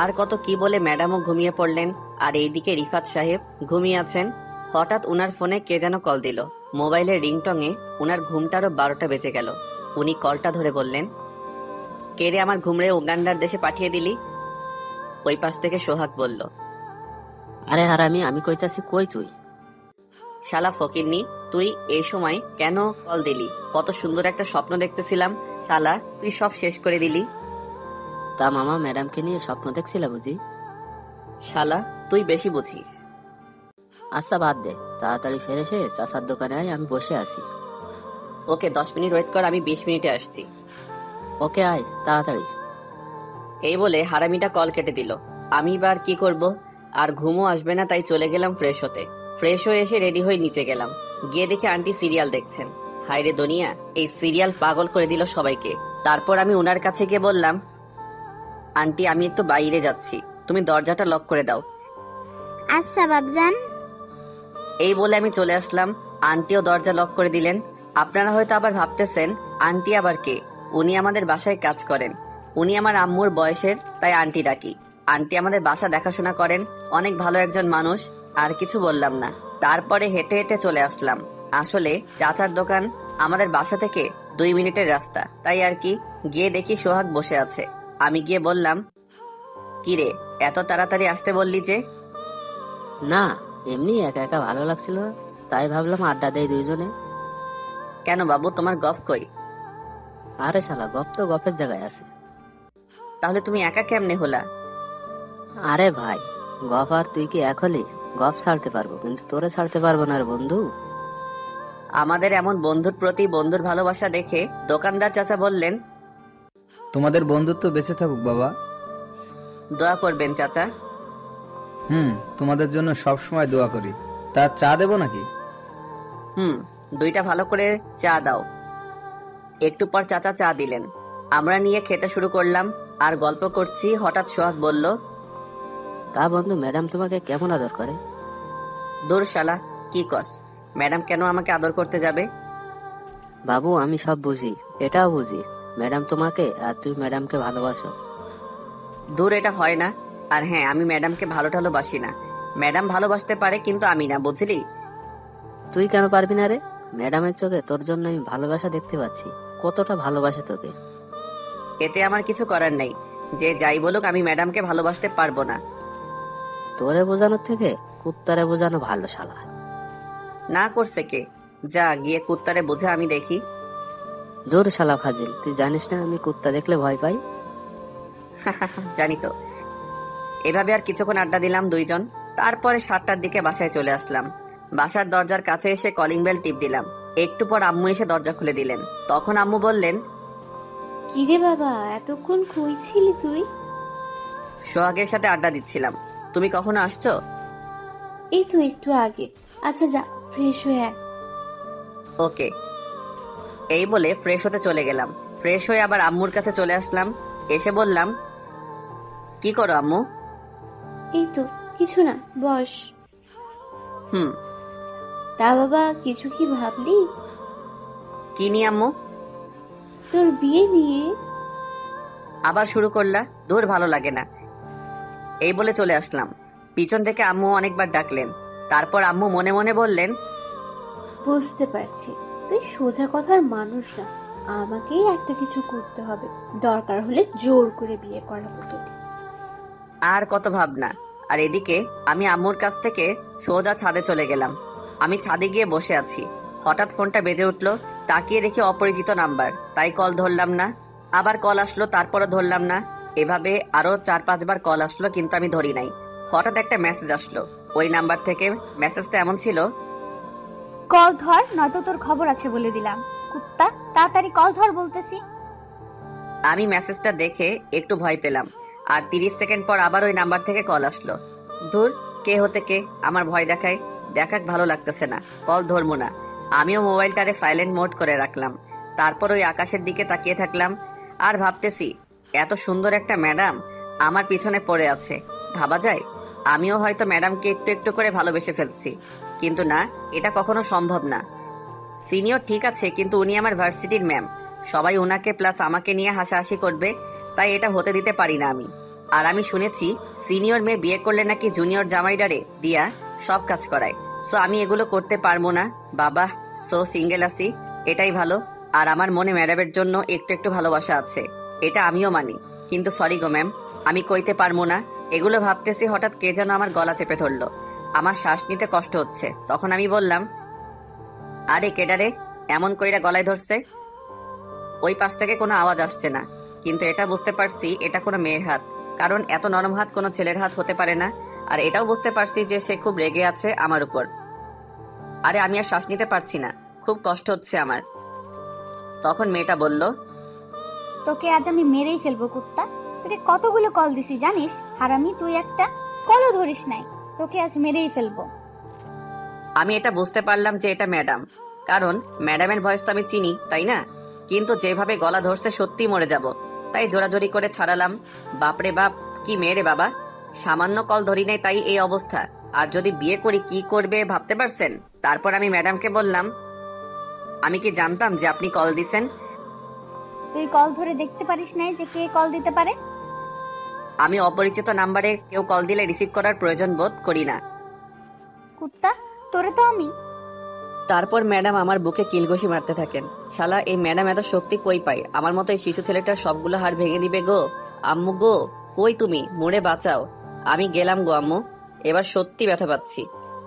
[SPEAKER 1] আর কত কি বলে ম্যাডামও ঘুমিয়ে পড়লেন। আর এইদিকে রিফাত সাহেব ঘুমিয়ে আছেন। হঠাৎ উনার ফোনে কে যেন কল দিল। মোবাইলের রিংটংয়ে উনার ঘুমটারও 12টা বেজে গেল। উনি কলটা ধরে বললেন, কে রে আমার ঘুমরে উগান্ডার দেশে পাঠিয়ে দিলি? ওই পাশ থেকে সোহাগ বলল,
[SPEAKER 3] আরে হারামি, আমি কইতাছি কই তুই?
[SPEAKER 1] শালা ফকিরনি, তুই এই সময় কেন কল দিলি? কত সুন্দর একটা স্বপ্ন দেখতেছিলাম, শালা তুই সব শেষ করে দিলি।
[SPEAKER 3] তা মামা, ম্যাডামকে নিয়ে স্বপ্ন দেখছিলা বুঝি?
[SPEAKER 1] শালা তুই বেশি বুঝিস।
[SPEAKER 3] আচ্ছা বাদ দে, তাড়াতাড়ি ফিরে এসে চাচার দোকানে আয়, আমি বসে আছি।
[SPEAKER 1] ওকে 10 মিনিট ওয়েট কর, আমি 20 মিনিটে আসছি।
[SPEAKER 3] ওকে আয় তাড়াতাড়ি।
[SPEAKER 1] এই বলে হারামিটা কল কেটে দিল। আমি এবার কি করব? আর ঘুমও আসবে না, তাই চলে গেলাম ফ্রেশ হতে। ফ্রেশ হয়ে এসে রেডি হয়ে নিচে গেলাম। গিয়ে দেখি আন্টি সিরিয়াল দেখছেন। হায়রে দুনিয়া, এই সিরিয়াল পাগল করে দিল সবাইকে। তারপর আমি ওনার কাছে গিয়ে বললাম, আন্টি আমি একটু বাইরে যাচ্ছি, তুমি দরজাটা লক করে দাও।
[SPEAKER 6] আচ্ছা বাবজান।
[SPEAKER 1] এই বলে আমি চলে আসলাম। আন্টিও দরজা লক করে দিলেন। আপনারা হয়তো আবার ভাবতেছেন আন্টি আবার কে? উনি আমাদের বাসায় কাজ করেন। উনি আমার আম্মুর বয়সের, তাই আন্টি ডাকি। আন্টি আমাদের বাসা দেখাশোনা করেন, অনেক ভালো একজন মানুষ। আর কিছু বললাম না। তারপরে হেঁটে হেঁটে চলে আসলাম। আসলে চাচার দোকান আমাদের বাসা থেকে 2 মিনিটের রাস্তা, তাই আর কি। গিয়ে দেখি সোহাগ বসে আছে। আমি গিয়ে বললাম, কিরে এত তাড়াতাড়ি আসতে বললি যে?
[SPEAKER 3] না, এমনি একা একা ভালো লাগছিল না, তাই ভাবলাম আড্ডা দেই দুইজনে।
[SPEAKER 1] কেন বাবু, তোমার গফ কই?
[SPEAKER 3] আরে শালা, গপ তো গপের জায়গায় আছে।
[SPEAKER 1] তাহলে তুমি একা কেমনে হলা?
[SPEAKER 3] আরে ভাই, গপ আর তুই কি এক হলি? গপ ছাড়তে পারবো, কিন্তু তোরে ছাড়তে পারবো না রে বন্ধু।
[SPEAKER 1] আমাদের এমন বন্ধুর প্রতি বন্ধুর ভালোবাসা দেখে দোকানদার চাচা বললেন,
[SPEAKER 8] তোমাদের বন্ধুত্ব বেঁচে থাকুক বাবা।
[SPEAKER 1] দোয়া করবেন চাচা।
[SPEAKER 8] তোমাদের জন্য সব সময় দোয়া করি। তা চা দেবো নাকি?
[SPEAKER 1] 2টা ভালো করে চা দাও। একটু পর চাচা চা দিলেন। আমরা নিয়ে খেতে শুরু করলাম আর গল্প করছি। হঠাৎ সোহাগ বলল,
[SPEAKER 3] তা বন্ধু, ম্যাডাম তোমাকে কেমন আদর করে?
[SPEAKER 1] দূর শালা, কি কস? ম্যাডাম কেন আমাকে আদর করতে যাবে?
[SPEAKER 3] বাবু আমি সব বুঝি, এটাও বুঝি ম্যাডাম তোমাকে আর তুই ম্যাডামকে ভালোবাসো।
[SPEAKER 1] দূর, এটা হয় না। আর হ্যাঁ, আমি ম্যাডামকে ভালোবাসি না। ম্যাডাম ভালোবাসতে পারে, কিন্তু আমি না, বুঝলি?
[SPEAKER 3] তুই কেন পারবি না রে? ম্যাডামের চোখে তোর জন্য আমি ভালোবাসা দেখতে পাচ্ছি। কতটা ভালোবাসে তোকে।
[SPEAKER 1] এতে আমার কিছু করার নেই। যে যাই বলুক, আমি ম্যাডামকে ভালোবাসতে পারবো না।
[SPEAKER 3] তোরে বোঝানোর থেকে কুত্তারে বোঝানো ভালো শালা।
[SPEAKER 1] না করছে কে? যা গিয়ে কুত্তারে বোঝা, আমি দেখি।
[SPEAKER 3] দূর শালা ফাজিল, তুই জানিস না আমি কুত্তা দেখলে ভয় পাই?
[SPEAKER 1] জানি তো। এভাবে আর কিছুক্ষণ আড্ডা দিলাম দুইজন। তারপরে 7টার দিকে বাসায় চলে আসলাম। বাসার দরজার কাছে এসে কলিং বেল টিপ দিলাম। একটু পর আম্মু এসে দরজা খুলে দিলেন। তখন আম্মু বললেন,
[SPEAKER 9] কিরে বাবা, এতক্ষণ কই ছিলি তুই?
[SPEAKER 1] সোহাগের সাথে আড্ডা দিচ্ছিলাম। তুমি কখনো আসছো?
[SPEAKER 9] এই তো একটু আগে। আচ্ছা যা, ফ্রেশ হয়ে আয়।
[SPEAKER 1] ওকে। এই বলে ফ্রেশ হতে চলে গেলাম। ফ্রেশ হয়ে আবার আম্মুর কাছে চলে আসলাম। এসে বললাম, কি করো আম্মু?
[SPEAKER 9] এই তো কিছু না, বস। তা বাবা, কিছু কি ভাবলি?
[SPEAKER 1] কি নিয়ে আম্মু?
[SPEAKER 9] তোর বিয়ে নিয়ে।
[SPEAKER 1] আবার শুরু করলা? দূর, ভালো লাগে না। এই বলে চলে আসলাম। পিছন থেকে আম্মু অনেকবার ডাকলেন। তারপর আম্মু মনে মনে বললেন,
[SPEAKER 9] বুঝতে পারছি তুই সোজা কথার মানুষ না, আমাকেই একটা কিছু করতে হবে, দরকার হলে জোর করে বিয়ে করাবো তোকে।
[SPEAKER 1] আর কত ভাবনা। আর এদিকে আমি আম্মুর কাছ থেকে সোজা ছাদে চলে গেলাম। আমি ছাদে গিয়ে বসে আছি। হঠাৎ ফোনটা বেজে উঠলো, তাকিয়ে দেখি অপরিচিত নাম্বার, তাই কল ধরলাম না। আবার কল আসলো, তারপরও ধরলাম না। এভাবে আরো 4-5 বার কল আসলো, কিন্তু আমি ধরি নাই। হঠাৎ একটা মেসেজ আসলো ওই নাম্বার থেকে। মেসেজটা এমন ছিল,
[SPEAKER 2] কল ধর, নয়তো তোর খবর আছে বলে দিলাম। কুত্তা, তাড়াতাড়ি কল ধর বলতেছি।
[SPEAKER 1] আমি মেসেজটা দেখে একটু ভয় পেলাম। আর 30 সেকেন্ড পর আবার ওই নাম্বার থেকে কল আসলো। দূর, কে হতে কে আমার ভয় দেখায়। দেখাক ভালো লাগতেছে না, কল ধরবো না। আমিও মোবাইলটারে সাইলেন্ট মোড করে রাখলাম। তারপর ওই আকাশের দিকে তাকিয়ে থাকলাম আর ভাবতেছি, এত সুন্দর একটা ম্যাডাম আমার পিছনে পড়ে আছে। ভাবা যায় আমিও হয়তো ম্যাডামকে একটু একটু করে ভালোবেসে ফেলছি, কিন্তু না, এটা কখনো সম্ভব না। সিনিয়র ঠিক আছে, কিন্তু উনি আমার ভার্সিটির ম্যাম। সবাই উনাকে প্লাস আমাকে নিয়ে হাসাহাসি করবে, তাই এটা হতে দিতে পারি না আমি। আর আমি শুনেছি সিনিয়র মেয়ে বিয়ে করলে নাকি জুনিয়র জামাইডারে দিয়া সব কাজ করায়। সো আমি এগুলো করতে পারবো না বাবা। সো সিঙ্গেল আছি, এটাই ভালো। আর আমার মনে ম্যাডামের জন্য একটু একটু ভালোবাসা আছে, এটা আমিও মানি। কিন্তু সরি গো ম্যাম, আমি কইতে পারবো না। এগুলো ভাবতেছি, হঠাৎ কে যেন আমার গলা চেপে ধরলো। আমার শ্বাস নিতে কষ্ট হচ্ছে। তখন আমি বললাম, আরে কেডারে এমন কইরা গলায় ধরছে? ওই পাশ থেকে কোনো আওয়াজ আসছে না, কিন্তু এটা বুঝতে পারছি এটা কোনো মেয়ের হাত, কারণ এত নরম হাত কোনো ছেলের হাত হতে পারে না। আর এটাও বুঝতে পারছি যে সে খুব রেগে আছে আমার উপর। আরে আমি আর শ্বাস নিতে পারছি না, খুব কষ্ট হচ্ছে আমার। তখন মেয়েটা বলল,
[SPEAKER 2] তোকে আজ আমি মেরেই ফেলবো কুত্তা। তোকে কতগুলো কল দিছি জানিস হারামি, তুই একটা কলও ধরিস নাই। তোকে আজ মেরেই ফেলবো।
[SPEAKER 1] আমি এটা বুঝতে পারলাম যে এটা ম্যাডাম, কারণ ম্যাডামের ভয়েস তো আমি চিনি, তাই না? কিন্তু যেভাবে গলা ধরছে সত্যি মরে যাব, তাই জোরাজোরি করে ছাড়ালাম। বাপরে বাপ, কি মেয়ে রে বাবা! সামান্য কল ধরি নাই, তাই এই অবস্থা। আর যদি বিয়ে করি কি করবে ভাবতে পারছেন? তারপর আমি ম্যাডামকে বললাম, আমি কি জানতাম যে আপনি কল দিছেন?
[SPEAKER 2] তুই কল ধরে দেখতে পারিস নাই যে কে কল দিতে পারে?
[SPEAKER 1] আমি অপরিচিত নাম্বারে কেউ কল দিলে রিসিভ করার প্রয়োজন বোধ করি না।
[SPEAKER 2] কুত্তা, তোরে তো আমি।
[SPEAKER 1] তারপর ম্যাডাম আমার বুকে কিলঘুষি মারতে থাকেন। শালা এই ম্যাডাম এত শক্তি কই পায়? আমার মতো এই শিশু ছেলেটার সবগুলো হাড় ভেঙে দিবে গো। আম্মু গো, কই তুমি? মুড়ে বাঁচাও। আমি গেলাম গো আম্মু, এবার সত্যি ব্যথা পাচ্ছি।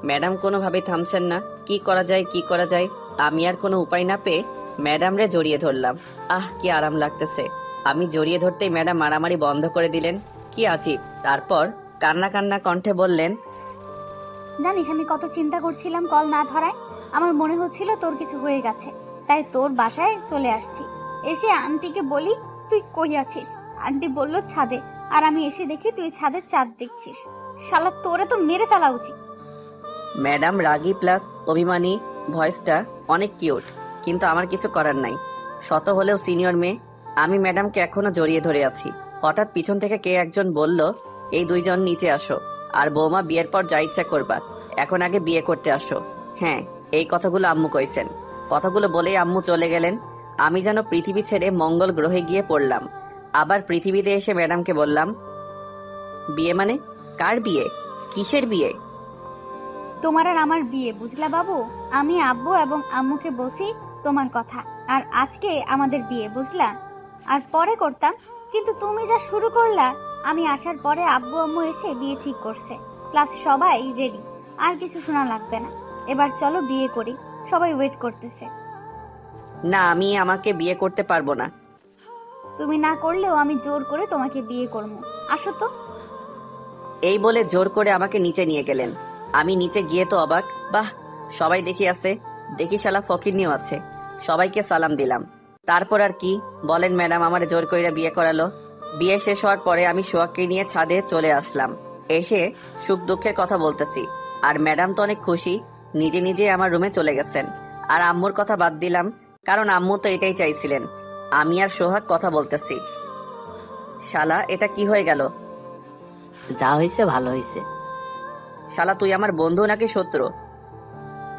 [SPEAKER 1] ম্যাডাম কোনোভাবেই থামছেন না। কি করা যায়, কি করা যায়? আমি আর কোনো উপায় না পেয়ে ম্যাডাম রে জড়িয়ে ধরলাম। আহ, কি আরাম লাগতেছে। আমি জড়িয়ে ধরতেই ম্যাডাম মারামারি বন্ধ করে দিলেন। কি আজীব। তারপর কান্না কান্না কণ্ঠে বললেন,
[SPEAKER 2] জানিস আমি কত চিন্তা করছিলাম কল না ধরায়। আমার মনে হচ্ছিল তোর কিছু হয়ে গেছে, তাই তোর বাসায় চলে আসছি। এসে আন্টিকে বলি তুই কই আছিস। আন্টি বলল ছাদে, আর আমি এসে দেখি তুই ছাদের চাঁদ দেখছিস। শালা তোরে তো মেরে ফেলা উচিত।
[SPEAKER 1] ম্যাডাম রাগী প্লাস অভিমানী, ভয়েসটা অনেক কিউট, কিন্তু আমার কিছু করার নাই। শত হলেও সিনিয়র মেয়ে। আমি ম্যাডামকে এখনো জড়িয়ে ধরে আছি। হঠাৎ পিছন থেকে কে একজন বলল, এই দুইজন নিচে আসো। আর বৌমা, বিয়ের পর যা ইচ্ছা করবা, এখন আগে বিয়ে করতে আসো। হ্যাঁ, এই কথাগুলো আম্মু কইছেন। কথাগুলো বলেই আম্মু চলে গেলেন। আমি যেন পৃথিবী ছেড়ে মঙ্গল গ্রহে গিয়ে পড়লাম। আবার পৃথিবীতে এসে ম্যাডামকে বললাম, বিয়ে মানে? কার বিয়ে? কিসের বিয়ে?
[SPEAKER 2] তোমার আর আমার বিয়ে, বুঝলা বাবু? আমি আব্বু এবং আম্মুকে বলছি তোমার কথা, আর আজকে আমাদের বিয়ে, বুঝলা? আর পরে করতাম, কিন্তু তুমি যা শুরু করলা। আমি আসার পরে আব্বু আম্মু এসে বিয়ে ঠিক করছে, প্লাস সবাই রেডি। আর কিছু শোনা লাগবে না। এবার চলো বিয়ে করি, সবাই ওয়েট করতেছে।
[SPEAKER 1] না, আমি আমাকে বিয়ে করতে পারবো না।
[SPEAKER 2] তুমি না করলেও আমি জোর করে তোমাকে বিয়ে করবো। আসো তো।
[SPEAKER 1] এই বলে জোর করে আমাকে নিচে নিয়ে গেলেন। আমি নিচে গিয়ে তো অবাক। বাহ, সবাই দেখি আছে, দেখি শালা ফকিরনিও আছে। সবাইকে সালাম দিলাম। তারপর আর কি বলেন ম্যাডাম আমার জোর কইরা বিয়ে করালো। বিয়ে শেষ হওয়ার পরে আমি সোহাগকে নিয়ে ছাদে চলে আসলাম। এসে সুখ দুঃখের কথা বলতেছি, আর ম্যাডাম তো অনেক খুশি, নিজে নিজে আমার রুমে চলে গেছেন। আর আম্মুর কথা বাদ দিলাম, কারণ আম্মু তো এটাই চাইছিলেন। আমি আর সোহাগ কথা বলতেছি। শালা, এটা কি হয়ে গেল?
[SPEAKER 3] যা হয়েছে ভালো হয়েছে।
[SPEAKER 1] শালা, তুই আমার বন্ধু নাকি শত্রু?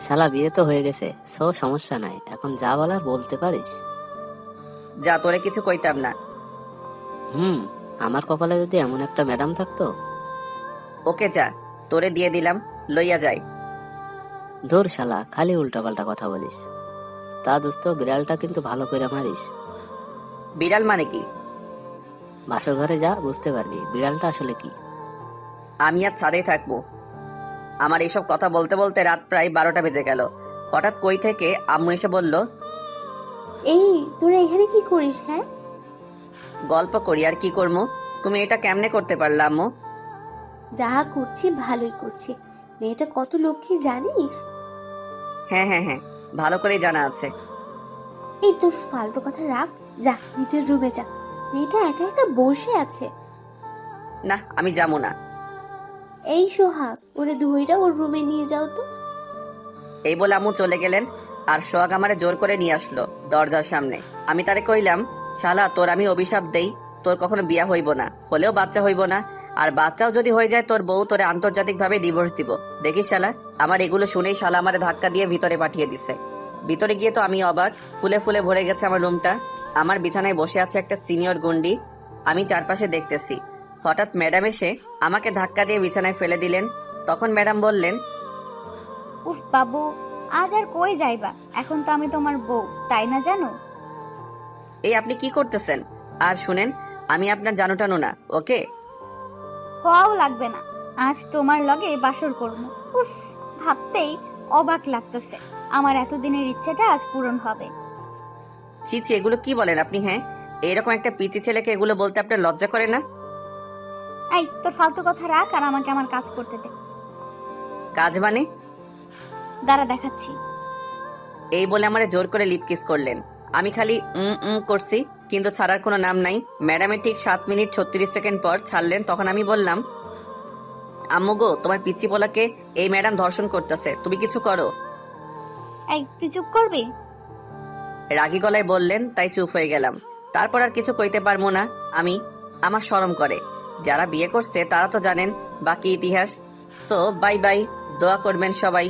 [SPEAKER 3] শালা, বিয়ে তো হয়ে গেছে, সো সমস্যা নাই। এখন যা বলার বলতে পারিস।
[SPEAKER 1] যা, তোরে কিছু কইতাম না।
[SPEAKER 3] আমার কপালে যদি এমন একটা ম্যাডাম থাকতো।
[SPEAKER 1] ওকে যা, তোরে দিয়ে দিলাম, লইয়া যাই।
[SPEAKER 3] ধুর শালা, খালি উল্টাপাল্টা কথা বলিস। তা দোস্ত, বিড়ালটা কিন্তু ভালো করে মারিস।
[SPEAKER 1] বিড়াল মানে কি?
[SPEAKER 3] বাসর ঘরে যা, বুঝতে পারবি বিড়ালটা আসলে কি।
[SPEAKER 1] আমি আর ছাদেই থাকবো। আমার এইসব কথা বলতে বলতে রাত প্রায় 12টা বেজে গেল। হঠাৎ কই থেকে আম্মু এসে বলল,
[SPEAKER 9] এই তোরা এখানে কি করিস? হ্যাঁ,
[SPEAKER 1] গল্প করি আর কি করবো। তুমি এটা কেমনে করতে পারলা আম্মু?
[SPEAKER 9] যা করছি ভালোই করছি। মেয়েটা কত লক্ষ্মী জানিস?
[SPEAKER 1] হ্যাঁ হ্যাঁ হ্যাঁ, ভালো করেই জানা আছে।
[SPEAKER 9] এই তোর ফালতু কথা রাখ, যা নিচের রুমে যা। মেয়েটা একা একা বসে আছে।
[SPEAKER 1] না, আমি যাবো না।
[SPEAKER 9] এই সোহাগ, ওরে ধইরা ওর রুমে নিয়ে যাও তো।
[SPEAKER 1] এই বলে আম্মু চলে গেলেন আর সোহাগ আমারে জোর করে নিয়ে আসলো দরজার সামনে। আমি তারে কইলাম, শালা তোর আমি অভিশাপ দেই, তোর কখনো বিয়া হইব না, হলেও বাচ্চা হইব না, আর বাচ্চাও যদি হয়ে যায় তোর বউ তোরে আন্তর্জাতিক ভাবে ডিভোর্স দিব। দেখিস শালা। আমার এগুলো শুনেই শালা আমারে ধাক্কা দিয়ে ভিতরে পাঠিয়ে দিছে। ভিতরে গিয়ে তো আমি অবাক, ফুলে ফুলে ভরে গেছে আমার রুমটা। আমার বিছানায় বসে আছে একটা সিনিয়র গুন্ডি। আমি চারপাশে দেখতেছি। হঠাৎ ম্যাডাম এসে আমাকে ধাক্কা দিয়ে বিছানায় ফেলে দিলেন। তখন ম্যাডাম বললেন,
[SPEAKER 2] উফ বাবু, আজ আর কই যাইবা? এখন তো আমি তোমার বউ, তাই না জানো?
[SPEAKER 1] এই আপনি কি করতেছেন? আর শুনেন, আমি আপনার জানো টানো না, ওকে?
[SPEAKER 2] হওয়াও লাগবে না, আজ তোমার লগে বাসর করবো। উফ, ভাবতেই অবাক লাগতেছে। আমার এতদিনের ইচ্ছেটা আজ পূরণ হবে।
[SPEAKER 1] চিচি, এগুলো কি বলেন আপনি? হ্যাঁ, এরকম একটা পিচি ছেলেকে এগুলো বলতে আপনার লজ্জা করে না?
[SPEAKER 2] এই তোর ফালতু কথা রাখ আর আমাকে আমার কাজ করতে দে।
[SPEAKER 1] কাজ মানে?
[SPEAKER 2] দাঁড়া দেখাচ্ছি।
[SPEAKER 1] এই বলে আমারে জোর করে লিপ কিস করলেন। আমি খালি করছি, কিন্তু ছাড়ার কোনো নাম নাই। ম্যাডামের ঠিক 7 মিনিট 36 সেকেন্ড পর ছাড়লেন। তখন আমি বললাম, আম্মু গো, তোমার পিচ্চি পোলাকে এই ম্যাডাম ধর্ষণ করতেছে, তুমি কিছু করো।
[SPEAKER 2] এই তুই চুপ করবি?
[SPEAKER 1] রাগী গলায় বললেন, তাই চুপ হয়ে গেলাম। তারপর আর কিছু কইতে পারবো না আমি। আমার শরম করে। যারা বিয়ে করছে তারা তো জানেন বাকি ইতিহাস। সো বাই বাই, দোয়া করবেন সবাই।